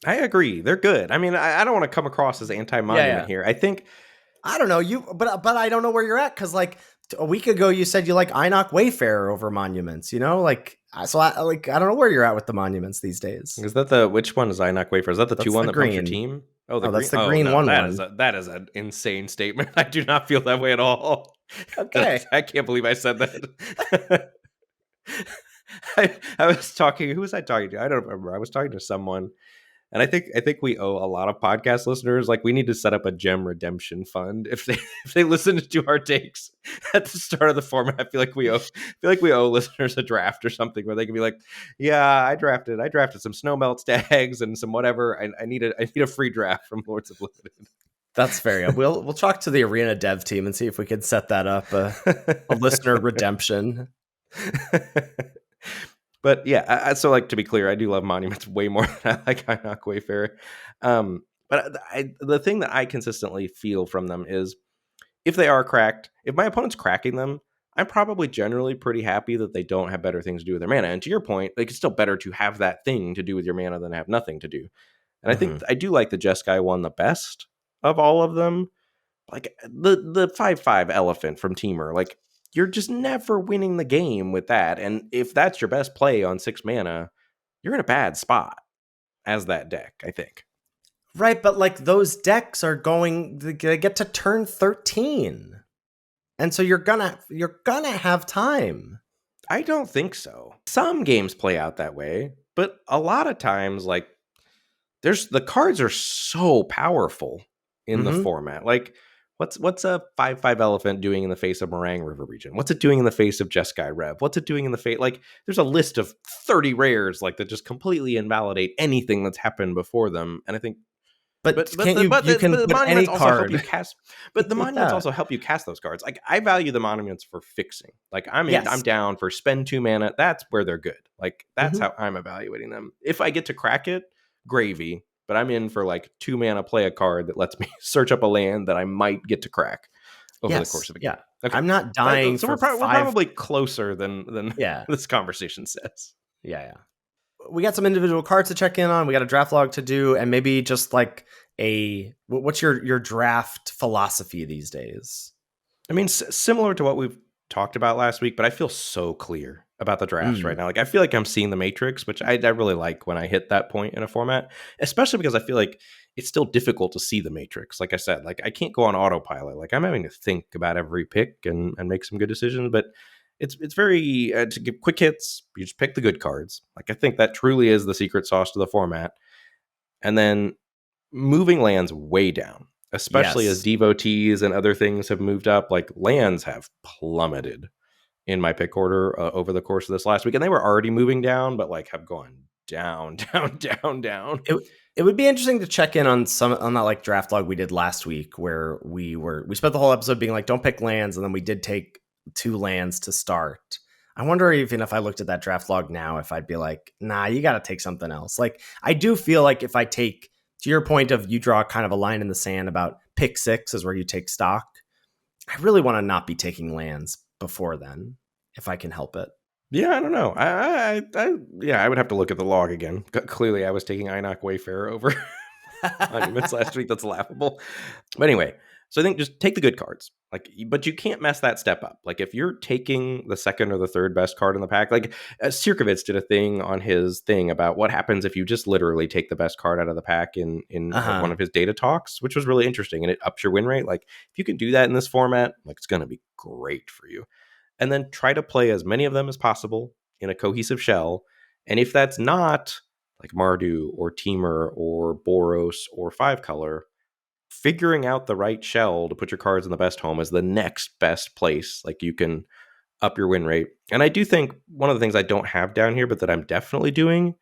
I agree. They're good. I mean, I don't want to come across as anti-monument here. I think, I don't know but I don't know where you're at, because like a week ago you said you like Enoch Wayfarer over monuments. Like, so I don't know where you're at with the monuments these days. Is that which one is Enoch Wayfarer? Is that the 2/1 that pumps your team? Oh, that's the green 1/1. That is an insane statement. I do not feel that way at all. Okay. I can't believe I said that. I was talking. Who was I talking to? I don't remember. I was talking to someone, And I think we owe a lot of podcast listeners, like, we need to set up a gem redemption fund if they if they listen to our takes at the start of the format. I feel like we owe listeners a draft or something where they can be like, yeah, I drafted some snowmelt stags and some whatever. I need a free draft from Lords of That's fair. We'll talk to the arena dev team and see if we could set that up, a listener redemption. But yeah, so like, to be clear, I do love monuments way more than I like Inoc Wayfarer. But the thing that I consistently feel from them is, if they are cracked, if my opponent's cracking them, I'm probably generally pretty happy that they don't have better things to do with their mana. And to your point, like, it's still better to have that thing to do with your mana than have nothing to do. And I think I do like the Jeskai one the best of all of them. Like, the 5/5 elephant from Teamer, like, you're just never winning the game with that. And if that's your best play on 6 mana, you're in a bad spot as that deck, I think. Right, but like those decks they get to turn 13. And so you're gonna have time. I don't think so. Some games play out that way, but a lot of times, like, the cards are so powerful in the format. Like, what's a 5/5 elephant doing in the face of Meringue River Region? What's it doing in the face of Jeskai Rev? What's it doing in the face? Like, there's a list of 30 rares, like, that just completely invalidate anything that's happened before them. And I think, But you can the put any monuments also help you card. cast. But the monuments Yeah. also help you cast those cards. Like, I value the monuments for fixing. Like, I'm Yes. down for spend 2 mana. That's where they're good. Like, that's Mhm. how I'm evaluating them. If I get to crack it, gravy. But I'm in for, like, 2 mana, play a card that lets me search up a land that I might get to crack over the course Yes. of a game. Yeah. Okay, I'm not dying so for we're 5. probably closer than Yeah. this conversation says. Yeah. We got some individual cards to check in on. We got a draft log to do, and maybe just like what's your draft philosophy these days? I mean, similar to what we've talked about last week, but I feel so clear about the drafts right now. Like, I feel like I'm seeing the matrix, which I really like when I hit that point in a format, especially because I feel like it's still difficult to see the matrix. Like I said, like, I can't go on autopilot. Like, I'm having to think about every pick and make some good decisions, but it's very, to give quick hits, you just pick the good cards. Like, I think that truly is the secret sauce to the format. And then moving lands way down, especially as Yes. Devotees and other things have moved up. Like, lands have plummeted in my pick order over the course of this last week, and they were already moving down, but, like, have gone down, down, down, down. It would be interesting to check in on that like draft log we did last week, where we spent the whole episode being like, don't pick lands, and then we did take 2 lands to start. I wonder even if I looked at that draft log now, if I'd be like, nah, you got to take something else. Like, I do feel like if I take, to your point of, you draw kind of a line in the sand about pick 6 is where you take stock, I really want to not be taking lands before then, if I can help it. Yeah, I don't know. I would have to look at the log again. Clearly, I was taking Inoc Wayfarer over Monuments last week. That's laughable. But anyway, so I think just take the good cards. Like, but you can't mess that step up. Like, if you're taking the second or the third best card in the pack, like, Sirkovitz did a thing on his thing about what happens if you just literally take the best card out of the pack in one of his data talks, which was really interesting, and it ups your win rate. Like, if you can do that in this format, like, it's going to be great for you. And then try to play as many of them as possible in a cohesive shell. And if that's not, like, Mardu or Teamer or Boros or 5-color, figuring out the right shell to put your cards in the best home is the next best place. Like, you can up your win rate. And I do think one of the things I don't have down here, but that I'm definitely doing,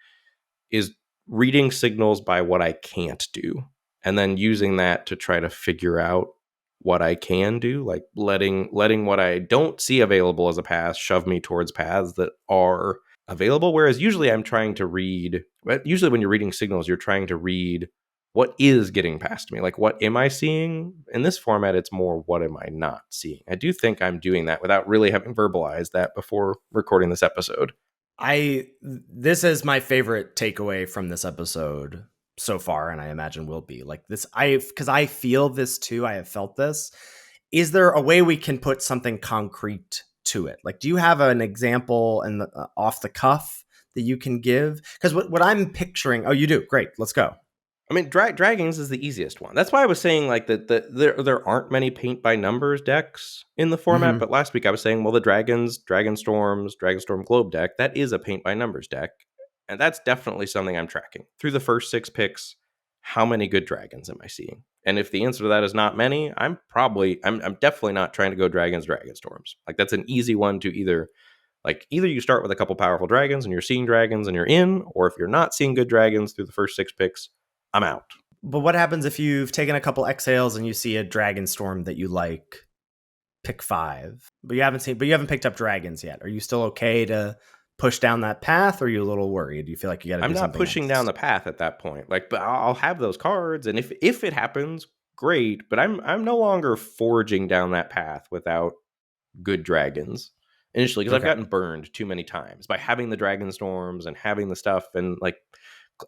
is reading signals by what I can't do, and then using that to try to figure out what I can do, like letting what I don't see available as a path shove me towards paths that are available. Whereas usually when you're reading signals, you're trying to read what is getting past me. Like, what am I seeing? In this format, it's more, what am I not seeing? I do think I'm doing that without really having verbalized that before recording this episode. This is my favorite takeaway from this episode so far, and I imagine will be like this. Because I feel this too. I have felt this. Is there a way we can put something concrete to it? Like, do you have an example and off the cuff that you can give? Because what I'm picturing. Oh, you do. Great. Let's go. I mean, Dragons is the easiest one. That's why I was saying, like, that there aren't many paint by numbers decks in the format. But last week I was saying, well, the Dragonstorm Globe deck, that is a paint by numbers deck. And that's definitely something I'm tracking. Through the first 6 picks, how many good dragons am I seeing? And if the answer to that is not many, I'm definitely not trying to go Dragonstorms. Like that's an easy one to either you start with a couple powerful dragons and you're seeing dragons and you're in, or if you're not seeing good dragons through the first 6 picks, I'm out. But what happens if you've taken a couple exhales and you see a Dragonstorm that you like? Pick 5, but you haven't picked up dragons yet. Are you still okay to push down that path, or are you a little worried? Do you feel like you got to I'm do not something pushing down else? the path at that point. Like, but I'll have those cards, and if it happens, great. But I'm no longer forging down that path without good dragons initially, because I've Okay. gotten burned too many times by having the dragon storms and having the stuff, and like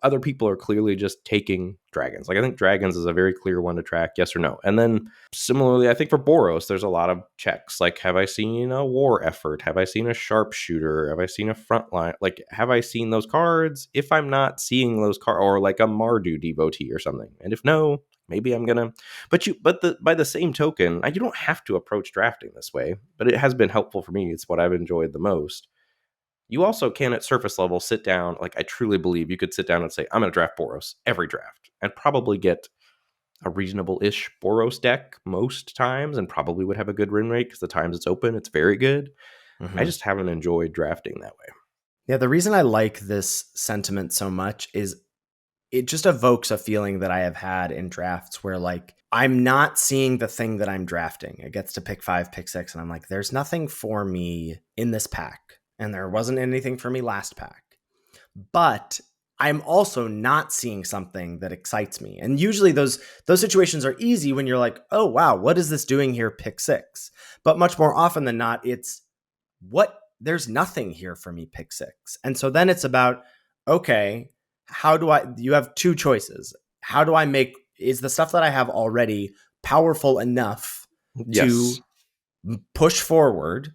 other people are clearly just taking dragons. Like I think dragons is a very clear one to track, yes or no. And then similarly, I think for Boros, there's a lot of checks. Like, have I seen a war effort? Have I seen a sharpshooter? Have I seen a frontline? Like, have I seen those cards? If I'm not seeing those cards, or like a Mardu devotee or something, and if no, maybe I'm gonna. By the same token, you don't have to approach drafting this way. But it has been helpful for me. It's what I've enjoyed the most. You also can at surface level sit down. Like I truly believe you could sit down and say, I'm going to draft Boros every draft and probably get a reasonable-ish Boros deck most times and probably would have a good win rate because the times it's open, it's very good. I Mm-hmm. just haven't enjoyed drafting that way. Yeah, the reason I like this sentiment so much is it just evokes a feeling that I have had in drafts where like I'm not seeing the thing that I'm drafting. It gets to pick 5, pick 6, and I'm like, there's nothing for me in this pack. And there wasn't anything for me last pack. But I'm also not seeing something that excites me. And usually those situations are easy when you're like, oh wow, what is this doing here? Pick 6. But much more often than not, it's what there's nothing here for me, pick 6. And so then it's about, okay, you have 2 choices. How do I make, is the stuff that I have already powerful enough Yes. to push forward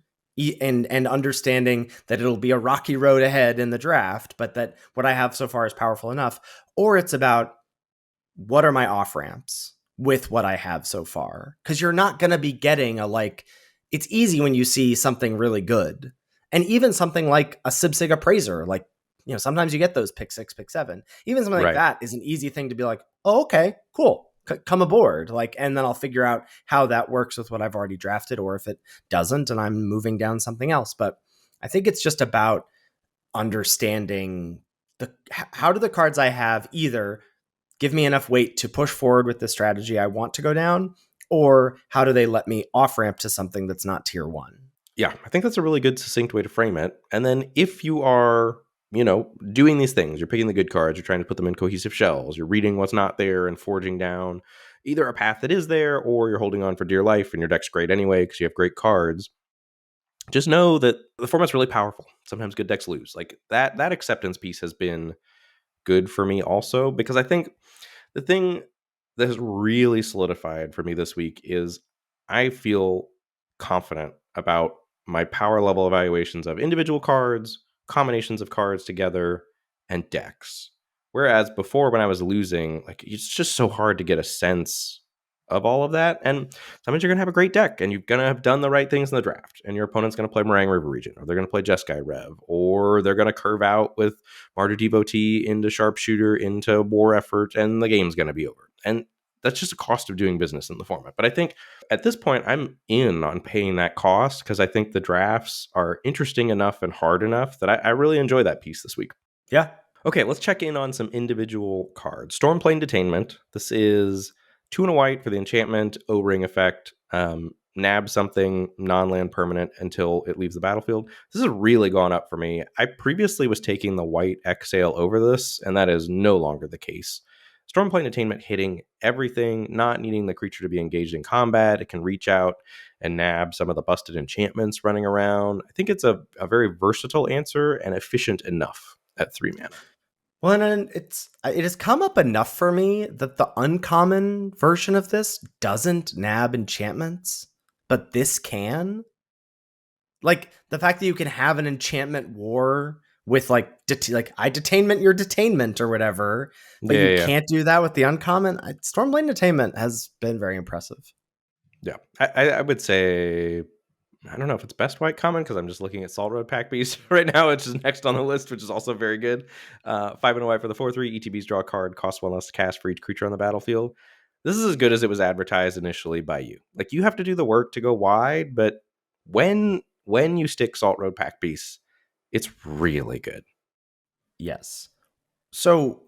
and understanding that it'll be a rocky road ahead in the draft, but that what I have so far is powerful enough? Or it's about what are my off ramps with what I have so far? Because you're not going to be getting it's easy when you see something really good. And even something like a Sibsig Appraiser, like, sometimes you get those pick 6, pick 7. Even something like Right. that is an easy thing to be like, oh, okay, cool. Come aboard. And then I'll figure out how that works with what I've already drafted, or if it doesn't and I'm moving down something else. But I think it's just about understanding how do the cards I have either give me enough weight to push forward with the strategy I want to go down, or how do they let me off ramp to something that's not tier 1? Yeah, I think that's a really good succinct way to frame it. And then if you are, doing these things, you're picking the good cards, you're trying to put them in cohesive shells, you're reading what's not there and forging down either a path that is there, or you're holding on for dear life and your deck's great anyway because you have great cards. Just know that the format's really powerful. Sometimes good decks lose. Like that acceptance piece has been good for me also, because I think the thing that has really solidified for me this week is I feel confident about my power level evaluations of individual cards, combinations of cards together, and decks. Whereas before, when I was losing, like it's just so hard to get a sense of all of that. And sometimes you're gonna have a great deck, and you're gonna have done the right things in the draft, and your opponent's gonna play Meringue River Region, or they're gonna play Jeskai Rev, or they're gonna curve out with Martyr Devotee into Sharpshooter into War Effort, and the game's gonna be over. And that's just a cost of doing business in the format. But I think at this point, I'm in on paying that cost because I think the drafts are interesting enough and hard enough that I really enjoy that piece this week. Yeah. Okay, let's check in on some individual cards. Stormplane Detainment. This is 2 and a white for the enchantment O-ring effect. Nab something non-land permanent until it leaves the battlefield. This has really gone up for me. I previously was taking the white exhale over this, and that is no longer the case. Stormplane Attainment hitting everything, not needing the creature to be engaged in combat. It can reach out and nab some of the busted enchantments running around. I think it's a very versatile answer and efficient enough at 3 mana. Well, and it has come up enough for me that the uncommon version of this doesn't nab enchantments, but this can. Like the fact that you can have an enchantment war with I detainment your detainment or whatever, but you Yeah. can't do that with the uncommon. Stormblade Detainment has been very impressive. Yeah. I would say I don't know if it's best white common because I'm just looking at Salt Road Pack Beast right now, which is next on the list, which is also very good. 5 and a white for the 4/3. ETBs draw a card, costs 1 less to cast for each creature on the battlefield. This is as good as it was advertised initially by you. Like, you have to do the work to go wide, but when you stick Salt Road Pack Beast, it's really good. Yes. So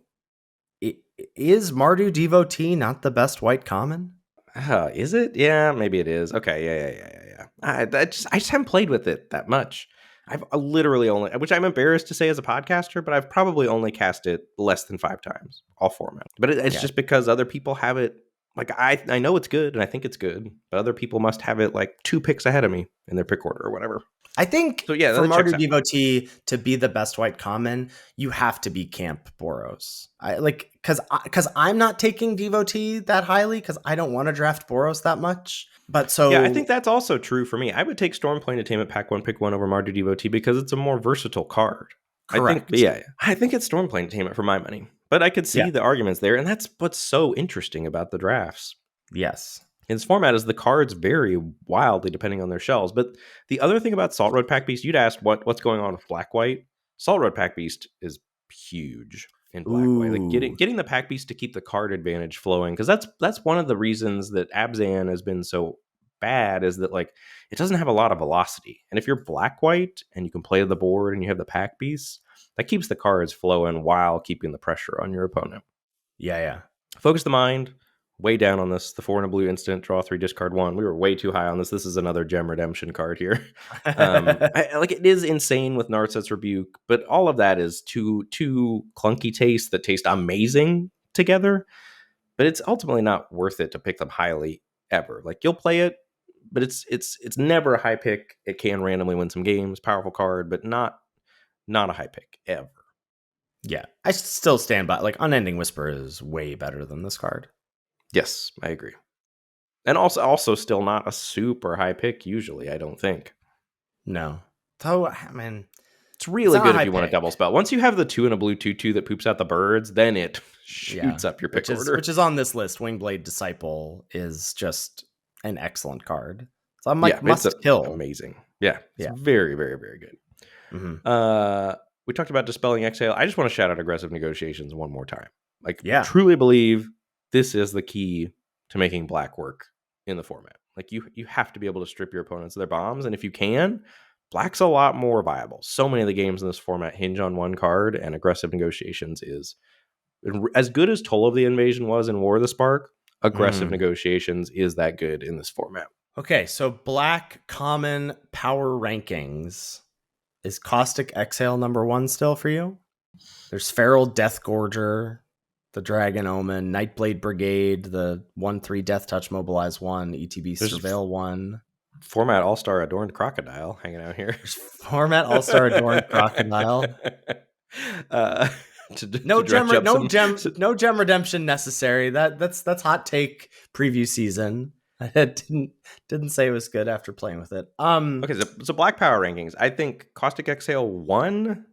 is Mardu Devotee not the best white common? Is it? Yeah, maybe it is. Okay, yeah. I just haven't played with it that much. I've literally only, which I'm embarrassed to say as a podcaster, but I've probably only cast it less than 5 times, all formats. But it's just because other people have it. Like, I know it's good and I think it's good, but other people must have it like 2 picks ahead of me in their pick order or whatever. I think So yeah, for that checks Mardu out. Devotee to be the best white common, you have to be Camp Boros. Because I'm not taking Devotee that highly because I don't want to draft Boros that much. But Yeah, I think so that's also true for me. I would take Stormplane Attainment Pack 1, pick 1 over Mardu Devotee because it's a more versatile card. I think, correct. yeah, I think it's Stormplane Attainment for my money. But I could Yeah. see the arguments there, and that's what's so interesting about the drafts. Yes. In this format is the cards vary wildly depending on their shells. But the other thing about Salt Road Pack Beast, you'd asked what's going on with Black White. Salt Road Pack Beast is huge in Black White. Like Ooh. getting the Pack Beast to keep the card advantage flowing, because that's one of the reasons that Abzan has been so bad, is that like it doesn't have a lot of velocity. And if you're Black White and you can play the board and you have the Pack Beasts, that keeps the cards flowing while keeping the pressure on your opponent. Yeah. Focus the Mind, way down on this. The 4 and a blue instant, draw 3, discard 1. We were way too high on this. This is another gem redemption card here. Yeah. Like, it is insane with Narset's Rebuke, but all of that is two clunky tastes that taste amazing together. But it's ultimately not worth it to pick them highly ever. Like, you'll play it, but it's never a high pick. It can randomly win some games. Powerful card, but not a high pick ever. Yeah. I still stand by, like, Unending Whisper is way better than this card. Yes, I agree. And also still not a super high pick usually, I don't think. No. Though, I mean, It's really not a good if high you want to pick. double spell. Once you have the 2 and a blue 2/2 that poops out the birds, then it shoots up your pick order. Which is on this list. Wingblade Disciple is just an excellent card. So I'm Yeah, like, it's must kill. amazing. Yeah, it's Yeah. very, very, very good. Mm-hmm. We talked about Dispelling Exhale. I just want to shout out Aggressive Negotiations one more time. Like, Yeah. truly believe this is the key to making black work in the format. Like, you have to be able to strip your opponents of their bombs, and if you can, black's a lot more viable. So many of the games in this format hinge on one card, and Aggressive Negotiations is as good as Toll of the Invasion was in War of the Spark. Aggressive Negotiations is that good in this format. Okay, so black common power rankings. Is Caustic Exhale number 1 still for you? There's Feral Deathgorger, the Dragon Omen, Nightblade Brigade, the 1/3 Death Touch Mobilize 1, ETB There's Surveil 1. Format All-Star Adorned Crocodile hanging out here. There's Format All-Star Adorned Crocodile. No gem redemption necessary. That's hot take preview season. I didn't say it was good after playing with it. Okay, so Black Power rankings. I think Caustic Exhale 1,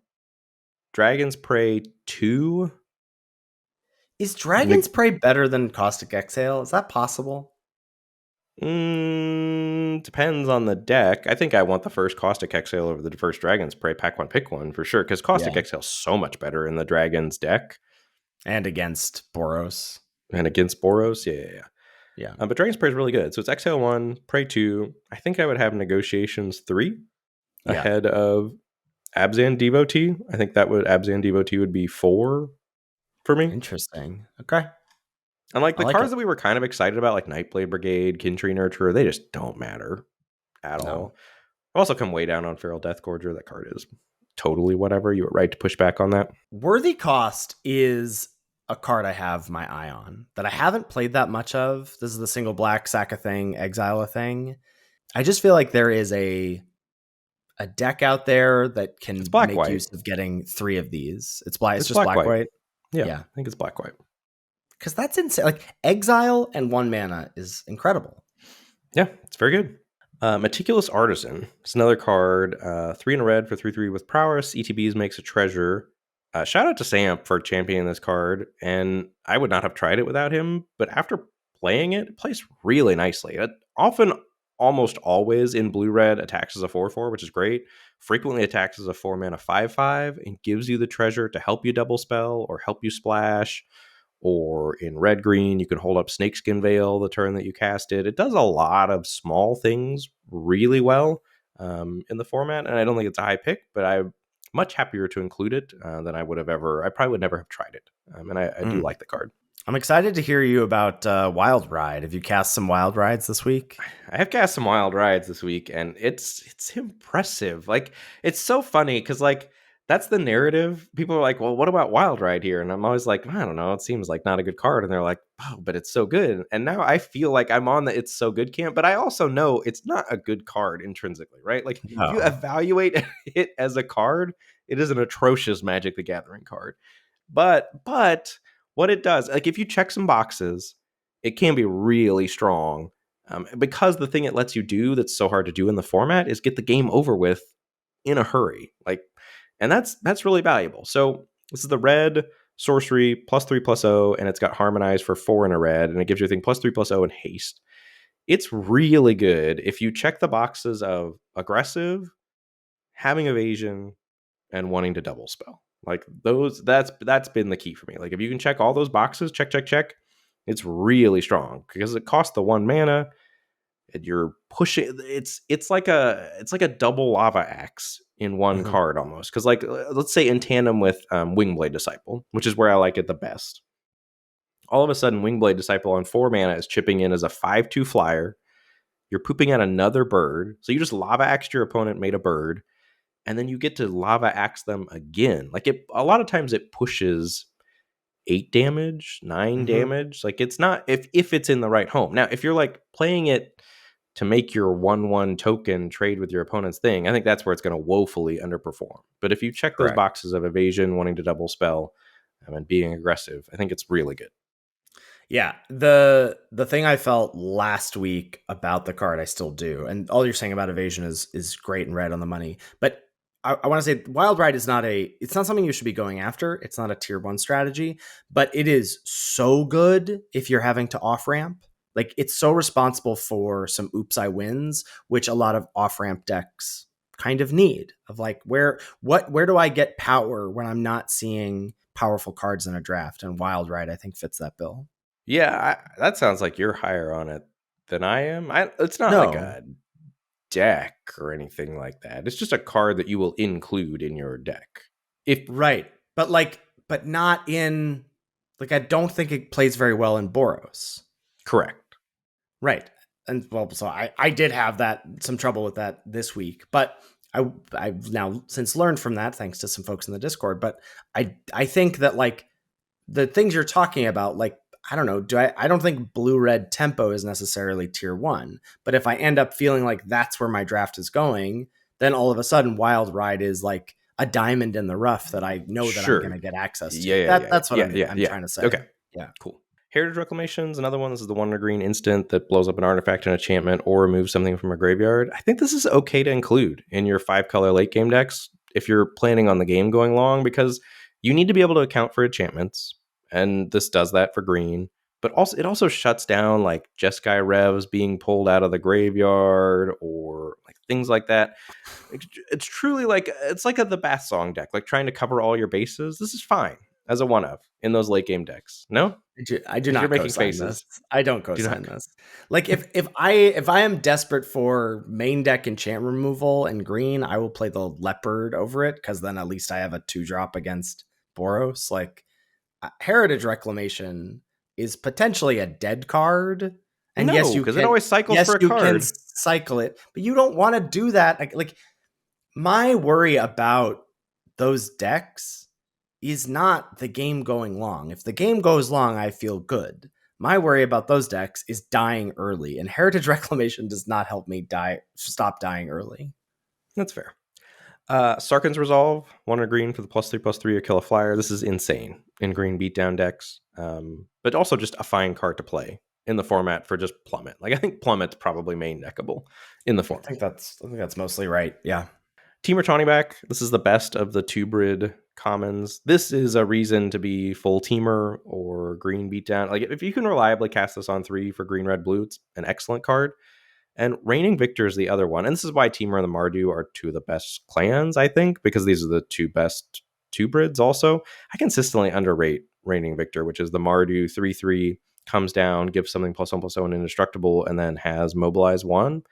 Dragon's Prey 2. Is Dragon's Prey better than Caustic Exhale? Is that possible? Depends on the deck. I think I want the first Caustic Exhale over the first Dragon's Prey. Pack 1, pick 1 for sure, because Caustic Exhale is so much better in the Dragon's deck. And against Boros. And against Boros, yeah. But Dragon's Prey is really good. So it's Exhale 1, Prey 2. I think I would have Negotiations 3 ahead of Abzan Devotee. I think Abzan Devotee would be 4 for me. Interesting. Okay. And like the cards that we were kind of excited about, like Nightblade Brigade, Kintree Nurturer, they just don't matter at all. I've also come way down on Feral Deathgorger. That card is totally whatever. You were right to push back on that. Worthy Cost is a card I have my eye on that I haven't played that much of. This is the single black, sack a thing, exile a thing. I just feel like there is a deck out there that can make use of getting 3 of these. It's just black white. Yeah, I think it's black white. Because that's insane. Like, exile and 1 mana is incredible. Yeah, it's very good. Meticulous Artisan. It's another card. 3 in a red for 3/3 with prowess. ETBs makes a treasure. Shout out to Samp for championing this card. And I would not have tried it without him, but after playing it, it plays really nicely. It often almost always in blue-red attacks as a 4/4, which is great. Frequently attacks as a 4-mana 5/5 and gives you the treasure to help you double spell or help you splash. Or in red-green, you can hold up Snakeskin Veil the turn that you cast it. It does a lot of small things really well in the format, and I don't think it's a high pick, but I'm much happier to include it than I would have ever. I probably would never have tried it, and I do like the card. I'm excited to hear you about Wild Ride. Have you cast some Wild Rides this week? I have cast some Wild Rides this week, and it's impressive. Like, it's so funny because like that's the narrative. People are like, "Well, what about Wild Ride here?" And I'm always like, "I don't know. It seems like not a good card." And they're like, "Oh, but it's so good." And now I feel like I'm on the "it's so good" camp, but I also know it's not a good card intrinsically, right? Like, if you No. evaluate it as a card, it is an atrocious Magic the Gathering card. But what it does, like if you check some boxes, it can be really strong. Because the thing it lets you do that's so hard to do in the format is get the game over with in a hurry. Like, and that's really valuable. So this is the red sorcery +3/+0, and it's got harmonize for 4 in a red, and it gives you a thing +3/+0 and haste. It's really good if you check the boxes of aggressive, having evasion, and wanting to double spell. Like those, that's been the key for me. Like if you can check all those boxes, check, it's really strong because it costs the 1 mana and you're pushing. It's like a double lava axe in one Mhm. card almost. Because like let's say in tandem with Wingblade Disciple, which is where I like it the best. All of a sudden, Wingblade Disciple on 4 mana is chipping in as a 5/2 flyer. You're pooping out another bird, so you just lava axed your opponent, made a bird, and then you get to lava axe them again. Like it, a lot of times it pushes 8 damage, 9 Mhm. damage. Like it's not if it's in the right home. Now, if you're like playing it to make your 1/1 token trade with your opponent's thing, I think that's where it's going to woefully underperform. But if you check those Correct. boxes of evasion, wanting to double spell, and being aggressive, I think it's really good. Yeah, the thing I felt last week about the card, I still do, and all you're saying about evasion is great and right on the money. But I want to say Wild Ride is not it's not something you should be going after. It's not a tier 1 strategy, but it is so good if you're having to off ramp. Like it's so responsible for some oops I wins, which a lot of off ramp decks kind of need. Of like where do I get power when I'm not seeing powerful cards in a draft? And Wild Ride I think fits that bill. Yeah, that sounds like you're higher on it than I am. It's not like No, a deck or anything like that. It's just a card that you will include in your deck. If right. But not in, like, I don't think it plays very well in Boros. correct. Right. And well, so I did have some trouble with that this week, but I've now since learned from that thanks to some folks in the Discord. But I think that like the things you're talking about, like I don't know, I don't think blue red tempo is necessarily tier 1, but if I end up feeling like that's where my draft is going, then all of a sudden Wild Ride is like a diamond in the rough that I know that I'm going Sure. to get access Yeah, to. yeah, That yeah, that's what yeah, yeah, I'm yeah. trying to say. Okay, Yeah. cool. Heritage Reclamation's another one. This is the 1 in a green instant that blows up an artifact, an enchantment, or removes something from a graveyard. I think this is okay to include in your 5-color late game decks if you're planning on the game going long, because you need to be able to account for enchantments, and this does that for green. But also, it also shuts down like Jeskai Revs being pulled out of the graveyard or like things like that. It's truly like it's like the Bath Song deck, like trying to cover all your bases. This is fine as a one of in those late game decks. No, I do you're not making co-sign this. faces. I don't Do co-sign not. this. Like if I am desperate for main deck enchant removal in green, I will play the leopard over it because then at least I have a 2-drop against Boros. Like Heritage Reclamation is potentially a dead card, and No, because it always cycles for a you can card. cycle it, but you don't want to do that. Like my worry about those decks is not the game going long. If the game goes long, I feel good. My worry about those decks is dying early, and Heritage Reclamation does not help me stop dying early. That's fair. Sarkhan's Resolve, 1 in a green for the +3/+3 or kill a flyer. This is insane in green beatdown decks, but also just a fine card to play in the format for just Plummet. Like I think Plummet's probably main deckable in the format. I think that's mostly right. Yeah. Temur Tawny back. This is the best of the two-brid commons. This is a reason to be full Temur or green beatdown. Like if you can reliably cast this on 3 for green, red, blue, it's an excellent card. And Reigning Victor is the other one. And this is why Temur and the Mardu are two of the best clans, I think, because these are the two best two brids also. I consistently underrate Reigning Victor, which is the Mardu 3/3, comes down, gives something +1/+1 indestructible, and then has Mobilize 1.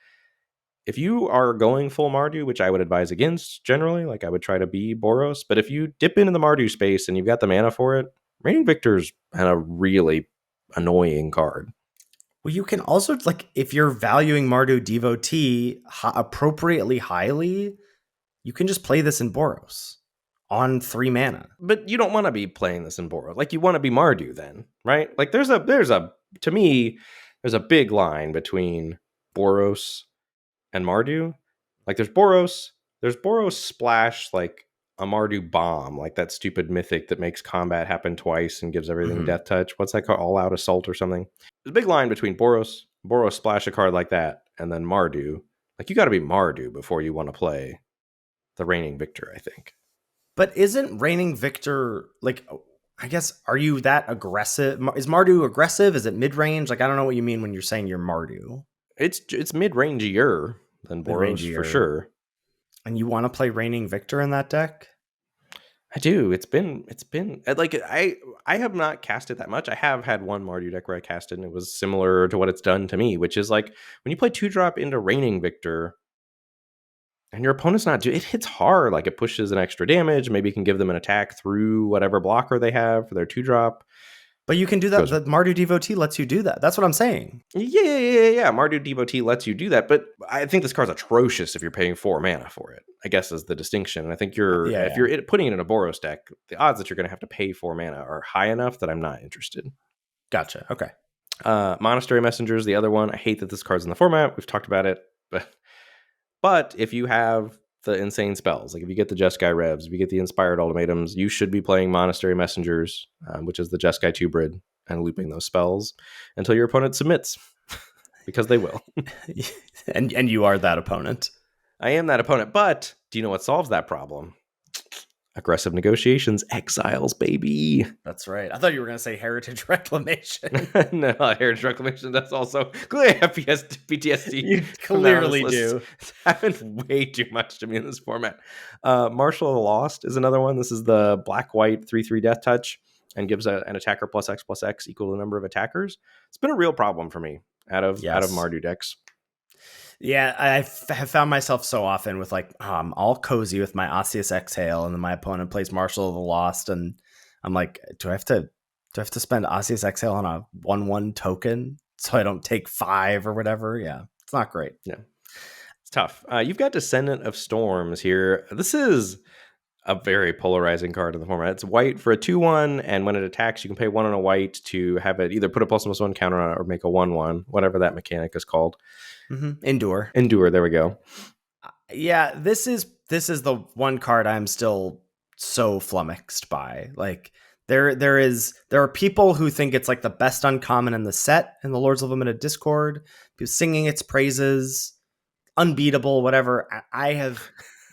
If you are going full Mardu, which I would advise against generally, like I would try to be Boros, but if you dip into the Mardu space and you've got the mana for it, Reigning Victor's a really annoying card. Well, you can also, like, if you're valuing Mardu Devotee appropriately highly, you can just play this in Boros on 3 mana. But you don't want to be playing this in Boros. Like, you want to be Mardu then, right? Like, to me, there's a big line between Boros and Mardu. Like, there's Boros Splash, like a Mardu Bomb, like that stupid mythic that makes combat happen twice and gives everything death touch. What's that called? All Out Assault or something. There's a big line between Boros Splash a card like that, and then Mardu. Like, you got to be Mardu before you want to play the Reigning Victor, I think. But isn't Reigning Victor, like, I guess, are you that aggressive? Is Mardu aggressive? Is it mid-range? Like, I don't know what you mean when you're saying you're Mardu. It's mid-rangier than Boros for sure. And you want to play Reigning Victor in that deck? I do. It's been like, I have not cast it that much. I have had one Mardu deck where I cast it and it was similar to what it's done to me, which is like when you play 2-drop into Reigning Victor and your opponent's not it hits hard, like it pushes an extra damage, maybe you can give them an attack through whatever blocker they have for their 2-drop. But you can do that. The Mardu Devotee lets you do that. That's what I'm saying. Yeah. Mardu Devotee lets you do that, but I think this card's atrocious if you're paying 4 mana for it, I guess is the distinction. And I think if you're putting it in a Boros deck, the odds that you're going to have to pay 4 mana are high enough that I'm not interested. Gotcha. Okay. Monastery Messenger is the other one. I hate that this card's in the format. We've talked about it, but if you have the insane spells, like if you get the Jeskai Revs, if you get the Inspired Ultimatums, you should be playing Monastery Messengers, which is the Jeskai 2-brid, and looping those spells until your opponent submits, because they will. and you are that opponent. I am that opponent, but do you know what solves that problem? Aggressive Negotiations, Exiles, baby. That's right. I thought you were going to say Heritage Reclamation. No, Heritage Reclamation, that's also clearly PTSD. You clearly do. It's happened way too much to me in this format. Marshal of the Lost is another one. This is the black-white 3/3 death touch and gives an attacker +X equal to the number of attackers. It's been a real problem for me out of Mardu decks. Yeah, I have found myself so often with like, all cozy with my Osseous Exhale, and then my opponent plays Marshal of the Lost, and I'm like, do I have to spend Osseous Exhale on a 1/1 token so I don't take 5 or whatever? Yeah, it's not great. Yeah, it's tough. You've got Descendant of Storms here. This is a very polarizing card in the format. It's white for a 2/1, and when it attacks, you can pay 1 on a white to have it either put a +1/+1 counter on it or make a 1/1, whatever that mechanic is called. Endure. There we go. Yeah, this is the one card I'm still so flummoxed by. Like, there are people who think it's like the best uncommon in the set in the Lords of Limited Discord, people singing its praises, unbeatable, whatever. I have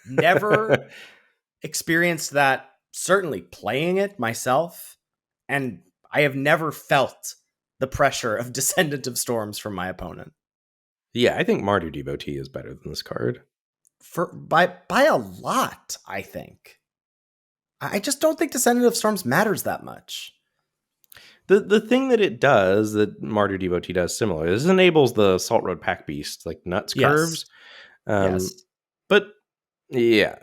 never experienced that, certainly playing it myself, and I have never felt the pressure of Descendant of Storms from my opponent. Yeah, I think Mardu Devotee is better than this card. By a lot, I think. I just don't think Descendant of Storms matters that much. The thing that it does, that Mardu Devotee does similar, is it enables the Salt Road Pack Beast, like nuts curves. Yes. But yeah,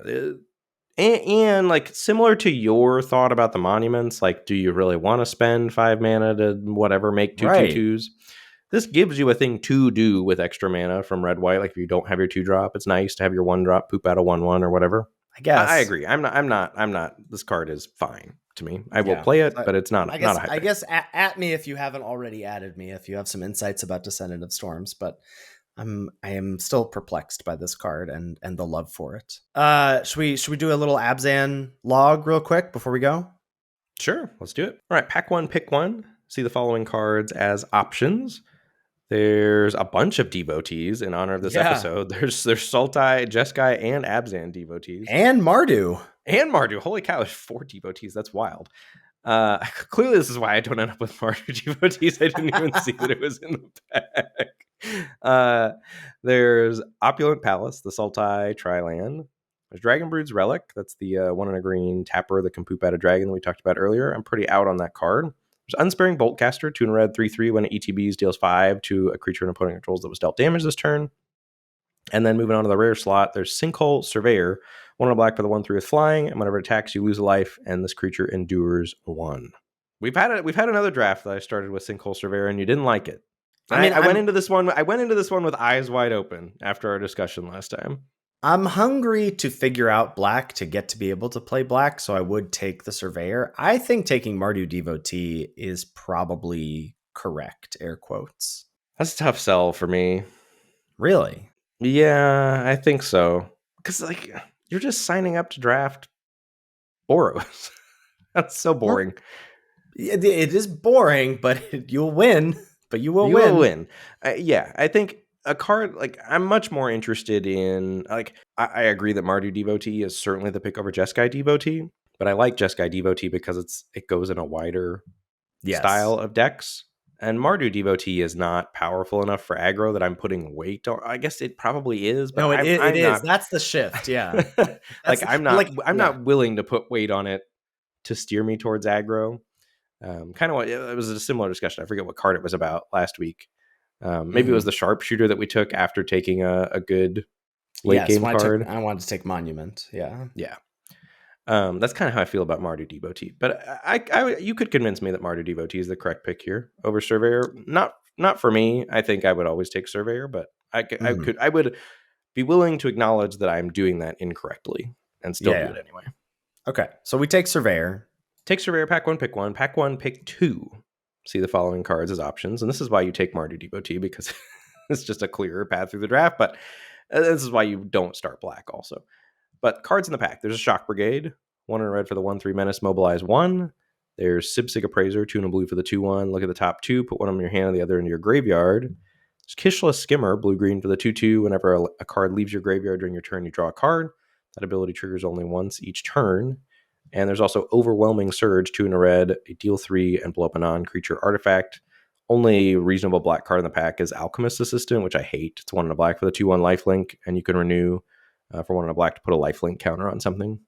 and like similar to your thought about the monuments, like, do you really want to spend 5 mana to whatever make 2/2/2s? This gives you a thing to do with extra mana from red white. Like if you don't have your 2-drop, it's nice to have your 1-drop poop out a 1/1 or whatever. I guess I agree. I'm not. This card is fine to me. I will play it, but it's not. I guess at me if you haven't already added me. If you have some insights about Descendant of Storms, but I am still perplexed by this card and the love for it. Should we do a little Abzan log real quick before we go? Sure, let's do it. All right, pack 1, pick 1. See the following cards as options. There's a bunch of Devotees in honor of this episode. There's Sultai, Jeskai, and Abzan Devotees. And Mardu. Holy cow, there's 4 Devotees. That's wild. Clearly, this is why I don't end up with Mardu Devotees. I didn't even see that it was in the pack. uh, there's Opulent Palace, the Sultai Triland. There's Dragonbrood's Relic. That's the one in a green tapper that can poop out a dragon that we talked about earlier. I'm pretty out on that card. There's Unsparing Boltcaster, 2 in red, 3/3. When it ETBs, deals 5 to a creature an opponent controls that was dealt damage this turn. And then moving on to the rare slot, there's Sinkhole Surveyor, 1 in a black for the 1/3 with flying, and whenever it attacks, you lose a life, and this creature endures 1. We've had another draft that I started with Sinkhole Surveyor, and you didn't like it. I went into this one. I went into this one with eyes wide open after our discussion last time. I'm hungry to figure out black to get to be able to play black, so I would take the Surveyor. I think taking Mardu Devotee is probably correct, air quotes. That's a tough sell for me. Really? Yeah, I think so. Because, like, you're just signing up to draft Boros. That's so boring. Well, it is boring, but you'll win. But you will win. Yeah, I think a card, like, I'm much more interested in, like, I agree that Mardu Devotee is certainly the pick over Jeskai Devotee, but I like Jeskai Devotee because it goes in a wider style of decks. And Mardu Devotee is not powerful enough for aggro that I'm putting weight on. I guess it probably is, but no, it is. Not, that's the shift. Yeah, I'm not willing to put weight on it to steer me towards aggro. Kind of what it was a similar discussion. I forget what card it was about last week. Maybe it was the sharpshooter that we took after taking a good late game card. I wanted to take Monument. Yeah. That's kind of how I feel about Mardu Devotee. But you could convince me that Mardu Devotee is the correct pick here over Surveyor. Not for me. I think I would always take Surveyor, but I would be willing to acknowledge that I'm doing that incorrectly and still do it anyway. Okay, so we take Surveyor. Take Surveyor, pack 1, pick 1. Pack 1, pick 2. See the following cards as options. And this is why you take Mardu Devotee, because it's just a clearer path through the draft. But this is why you don't start black also. But cards in the pack. There's a Shock Brigade. 1 in red for the 1/3 Menace, mobilize 1. There's Sibsig Appraiser, 2 in a blue for the 2/1. Look at the top 2. Put one in your hand and the other into your graveyard. There's Kishless Skimmer, blue-green for the 2/2. Whenever a card leaves your graveyard during your turn, you draw a card. That ability triggers only once each turn. And there's also Overwhelming Surge, 2 in a red, a deal 3, and blow up a non-creature artifact. Only reasonable black card in the pack is Alchemist Assistant, which I hate. It's 1 in a black for the 2/1 lifelink, and you can renew for 1 in a black to put a lifelink counter on something.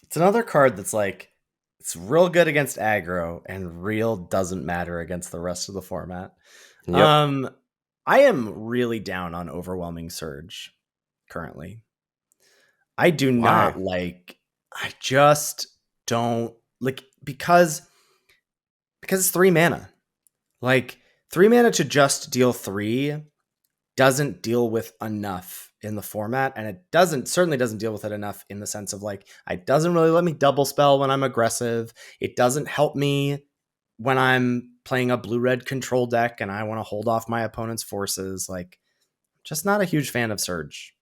It's another card that's like, it's real good against aggro and real doesn't matter against the rest of the format. Yep. I am really down on Overwhelming Surge currently. I do not like, I just don't like, because it's 3 mana. Like 3 mana to just deal 3 doesn't deal with enough in the format, and it certainly doesn't deal with it enough in the sense of like, it doesn't really let me double spell when I'm aggressive. It doesn't help me when I'm playing a blue-red control deck and I want to hold off my opponent's forces. Like, just not a huge fan of Surge.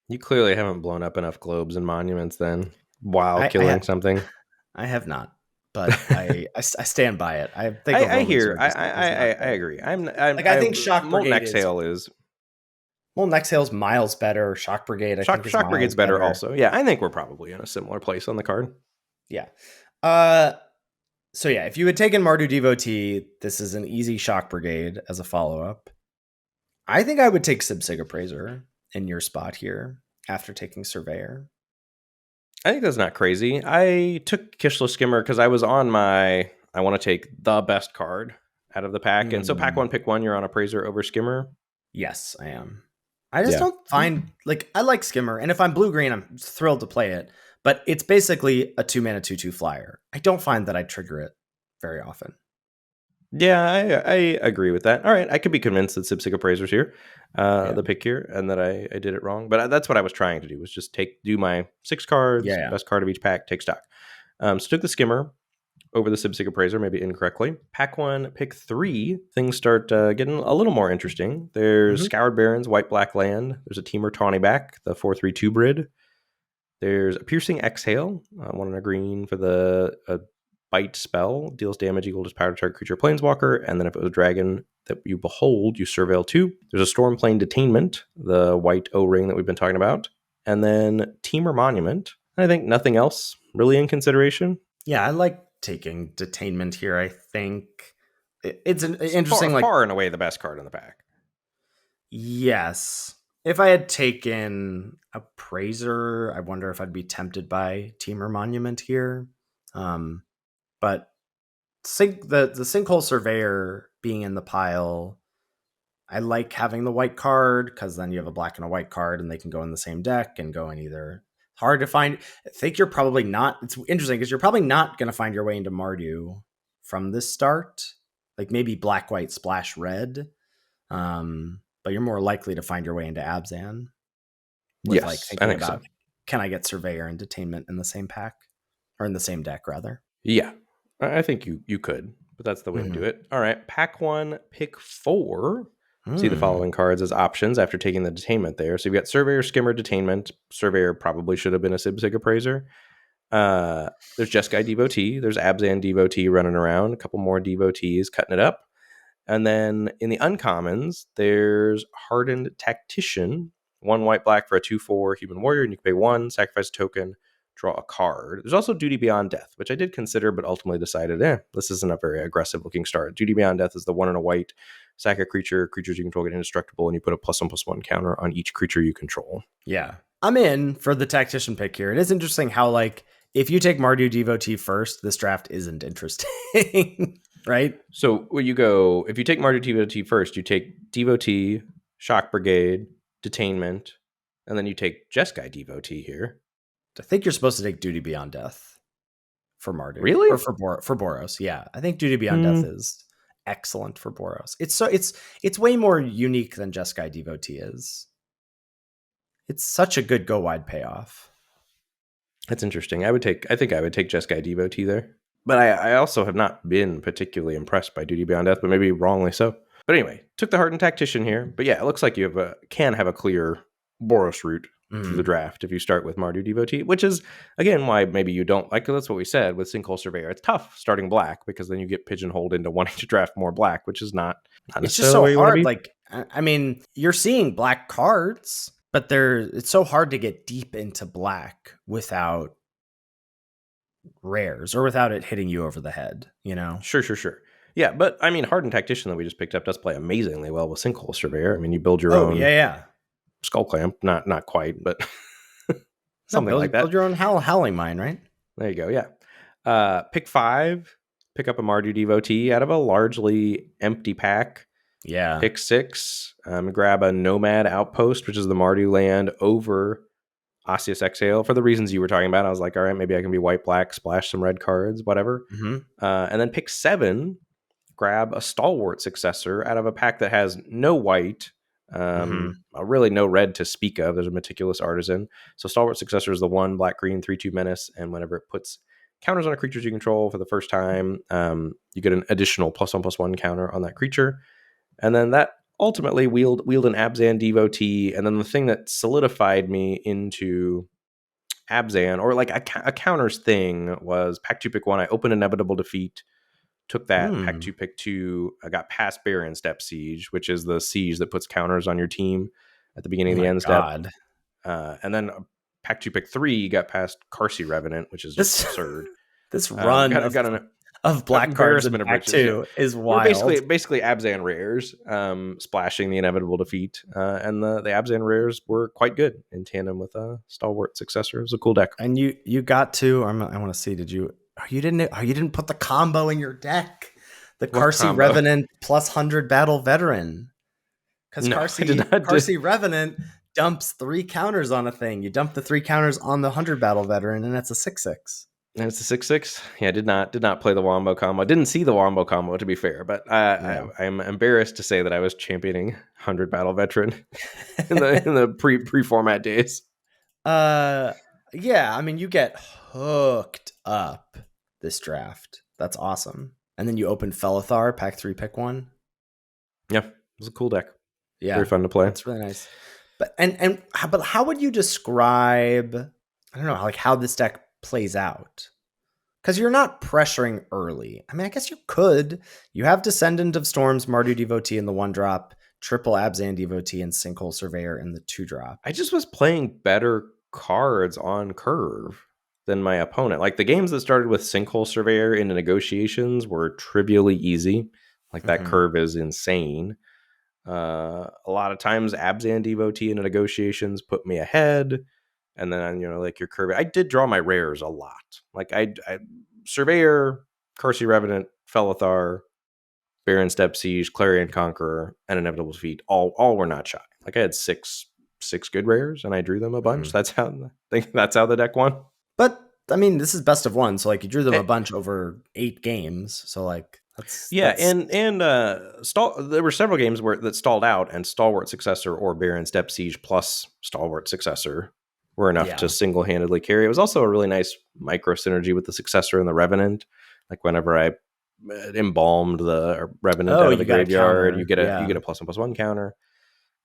You clearly haven't blown up enough globes and monuments then while killing something. I have not, but I stand by it. I think I agree. I think Shock Brigade Exhale is. Molten Exhale's miles better. Shock Brigade, I think Shock Brigade's better also. Yeah, I think we're probably in a similar place on the card. Yeah. So yeah, if you had taken Mardu Devotee, this is an easy Shock Brigade as a follow-up. I think I would take Sibsig Appraiser in your spot here after taking Surveyor. I think that's not crazy. I took Kishless Skimmer because I was on I want to take the best card out of the pack. And so pack 1, pick 1, you're on Appraiser over Skimmer. Yes, I am. I just don't find, like, I like Skimmer, and if I'm blue-green, I'm thrilled to play it, but it's basically a 2-mana 2/2 flyer. I don't find that I trigger it very often. Yeah, I agree with that. All right, I could be convinced that Sibsig Appraiser's here, the pick here, and that I did it wrong, but that's what I was trying to do, was just do my 6 cards, best card of each pack, take stock. So took the Skimmer over the Sibsig Appraiser, maybe incorrectly. Pack 1, pick 3. Things start getting a little more interesting. There's Scoured Barrens, white-black land. There's a Temur Tawny back, the 4/3 2-brid. There's a Piercing Exhale, 1 in a green for the bite spell. Deals damage equal to its power to target creature Planeswalker. And then if it was a dragon that you behold, you surveil 2. There's a Stormplane Detainment, the white O-ring that we've been talking about. And then Temur Monument. I think nothing else really in consideration. Yeah, I like taking Detainment here. I think it's an interesting, far and away the best card in the pack. Yes. If I had taken Appraiser, I wonder if I'd be tempted by Teamer Monument here. But the Sinkhole Surveyor being in the pile, I like having the white card because then you have a black and a white card and they can go in the same deck and go in either. Hard to find. I think you're probably not. It's interesting because you're probably not going to find your way into Mardu from this start. Like maybe black, white, splash, red. But you're more likely to find your way into Abzan with like Yes, I thinking think so. about, can I get Surveyor and Detainment in the same pack or in the same deck rather? Yeah, I think you could, but that's the way to do Mm-hmm. it. All right, pack one, pick four. See the Hmm. following cards as options after taking the detainment there. So you've got Surveyor, Skimmer, Detainment. Surveyor probably should have been a Sibsig Appraiser. There's Jeskai Devotee. There's Abzan Devotee running around. A couple more Devotees cutting it up. And then in the uncommons, there's Hardened Tactician. One white black for a 2/4 human warrior, and you can pay one, sacrifice a token, draw a card. There's also Duty Beyond Death, which I did consider, but ultimately decided, this isn't a very aggressive looking start. Duty Beyond Death is the one and a white. Sack a creature, creatures you control get indestructible, and you put a +1/+1 counter on each creature you control. Yeah. I'm in for the Tactician pick here. It is interesting how, like, if you take Mardu Devotee first, this draft isn't interesting, right? So when you go, if you take Mardu Devotee first, you take Devotee, Shock Brigade, Detainment, and then you take Jeskai Devotee here. I think you're supposed to take Duty Beyond Death for Mardu Really? or for Boros. Yeah, I think Duty Beyond Death is excellent for Boros. It's way more unique than Jeskai Devotee is. It's such a good go wide payoff. That's interesting. I think I would take Jeskai Devotee there. But I also have not been particularly impressed by Duty Beyond Death, but maybe wrongly so. But anyway, took the Hardened Tactician here. But yeah, it looks like you can have a clear Boros route through the draft if you start with Mardu Devotee, which is, again, why maybe you don't like. That's what we said with Sinkhole Surveyor. It's tough starting black because then you get pigeonholed into wanting to draft more black, which is not It's just necessarily so where you want to hard. be. Like, I mean, you're seeing black cards, but it's so hard to get deep into black without rares or without it hitting you over the head, you know? Sure. Yeah, but I mean, Hardened Tactician that we just picked up does play amazingly well with Sinkhole Surveyor. I mean, you build your Oh, own yeah. Skull Clamp, not quite, but No, something like build that. your own Howling Mine, right? There you go. Yeah. Pick 5. Pick up a Mardu Devotee out of a largely empty pack. Yeah. Pick 6. Grab a Nomad Outpost, which is the Mardu land over Osseous Exhale for the reasons you were talking about. I was like, all right, maybe I can be white, black, splash some red cards, whatever. Mm-hmm. And then pick 7. Grab a Stalwart Successor out of a pack that has no white, really no red to speak of. There's a Meticulous Artisan. So Stalwart Successor is the 1 black green 3/2 menace, and whenever it puts counters on a creatures you control for the first time, you get an additional +1/+1 counter on that creature, and then that ultimately wield an Abzan Devotee, and then the thing that solidified me into Abzan, or like a counters thing, was pack 2 pick 1. I opened Inevitable Defeat. Took that, pack 2, pick 2. I got past Baron Step Siege, which is the siege that puts counters on your team at the beginning Oh of the my end step. God. And then pack 2, pick 3, got past Carsey Revenant, which is just absurd. This run Got an of black cards in embarrassment of pack riches. Yeah. 2 is We're wild. basically Abzan rares, splashing the Inevitable Defeat. And the Abzan rares were quite good in tandem with a Stalwart Successor. It was a cool deck. And you got to, I want to see, you didn't put the combo in your deck. The What Carsey combo? Revenant +100 Battle Veteran. Because No, I did not. Carsey Revenant dumps 3 counters on a thing. You dump the 3 counters on the 100 Battle Veteran, and that's a 6/6. And it's a 6/6. Yeah, did not play the Wombo combo. Didn't see the Wombo combo, to be fair, but I'm embarrassed to say that I was championing 100 Battle Veteran in the pre-format days. Yeah, I mean, you get hooked up this draft. That's awesome. And then you open Felithar, pack 3, pick 1. Yeah, it was a cool deck. Yeah, Very fun to play. it's really nice. But how would you describe, I don't know, like how this deck plays out? Because you're not pressuring early. I mean, I guess you could. You have Descendant of Storms, Mardu Devotee in the 1-drop, triple Abzan Devotee, and Sinkhole Surveyor in the 2-drop. I just was playing better cards on curve than my opponent. Like the games that started with Sinkhole Surveyor into negotiations were trivially easy. Like that curve is insane. A lot of times, Abzan Devotee in the negotiations put me ahead. And then, like your Kirby, I did draw my rares a lot. Like I Surveyor, Carsey Revenant, Felithar, Baron Step Siege, Clarion Conqueror, and Inevitable Defeat. All were not shy. Like I had six good rares, and I drew them a bunch. That's how the deck won. But I mean, this is best of one, so like you drew them a It, bunch over 8 games. So like that's there were several games that stalled out, and Stalwart Successor or Baron Step Siege plus Stalwart Successor were enough to single-handedly carry. It was also a really nice micro synergy with the Successor and the Revenant. Like whenever I embalmed the Revenant out of the graveyard, you get a +1/+1 counter.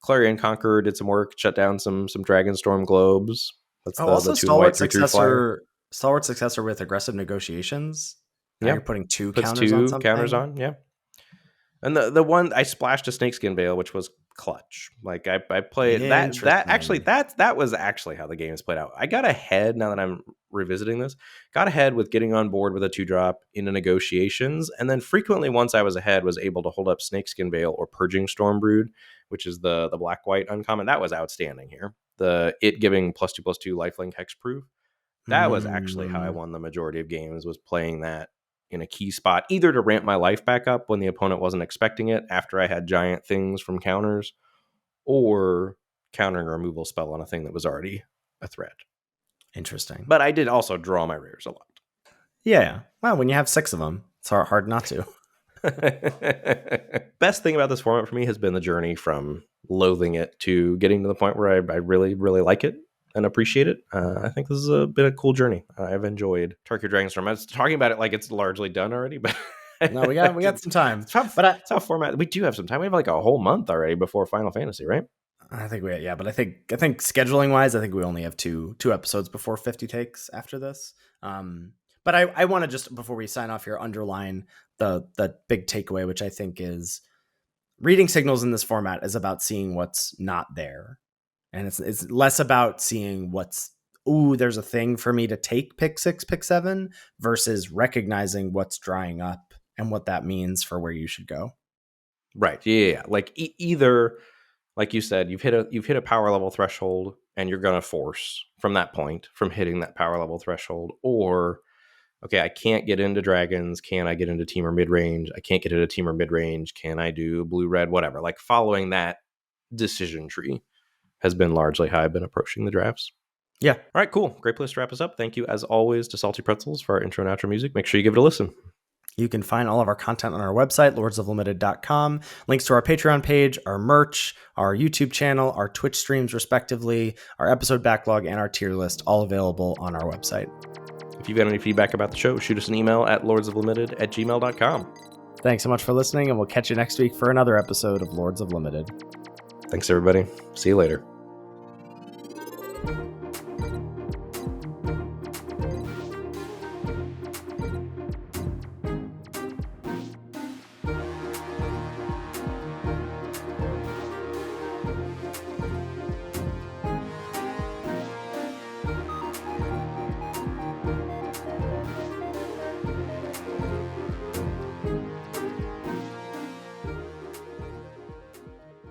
Clarion Conqueror did some work, shut down some Dragonstorm Globes. That's also the 2 Stalwart white 3/3 flyer. Stalwart Successor with aggressive negotiations. Now you're putting two Puts counters on something. Yeah. And the one I splashed a Snakeskin Veil, which was clutch. Like I played that was actually how the game is played out. I got ahead now that I'm revisiting this. Got ahead with getting on board with a 2-drop into negotiations, and then frequently once I was ahead was able to hold up Snakeskin Veil or Purging Stormbrood, which is the black-white uncommon. That was outstanding here. It giving +2/+2 lifelink hexproof. That was actually how I won the majority of games, was playing that in a key spot, either to ramp my life back up when the opponent wasn't expecting it after I had giant things from counters, or countering a removal spell on a thing that was already a threat. Interesting. But I did also draw my rares a lot. Yeah. Well, when you have 6 of them, it's hard not to. Best thing about this format for me has been the journey from loathing it to getting to the point where I really, really like it and appreciate it. I think this has been a cool journey. I've enjoyed Tarkir Dragonstorm. I was talking about it like it's largely done already, but no, we got some time. It's how format. We do have some time. We have like a whole month already before Final Fantasy, right? I think but I think scheduling wise, I think we only have two episodes before 50 takes after this. But I want to just, before we sign off here, underline the big takeaway, which I think is reading signals in this format is about seeing what's not there. And it's less about seeing there's a thing for me to take pick 6, pick 7, versus recognizing what's drying up and what that means for where you should go. Right. Yeah. Like either, like you said, you've hit a power level threshold and you're going to force from that point, from hitting that power level threshold, or, okay, I can't get into dragons. Can I get into team or mid range? I can't get into team or mid range. Can I do blue, red, whatever? Like following that decision tree has been largely how I've been approaching the drafts. Yeah. All right, cool. Great place to wrap us up. Thank you, as always, to Salty Pretzels for our intro and outro music. Make sure you give it a listen. You can find all of our content on our website, lordsoflimited.com. Links to our Patreon page, our merch, our YouTube channel, our Twitch streams, respectively, our episode backlog, and our tier list, all available on our website. If you've got any feedback about the show, shoot us an email at lordsoflimited@gmail.com. Thanks so much for listening, and we'll catch you next week for another episode of Lords of Limited. Thanks, everybody. See you later.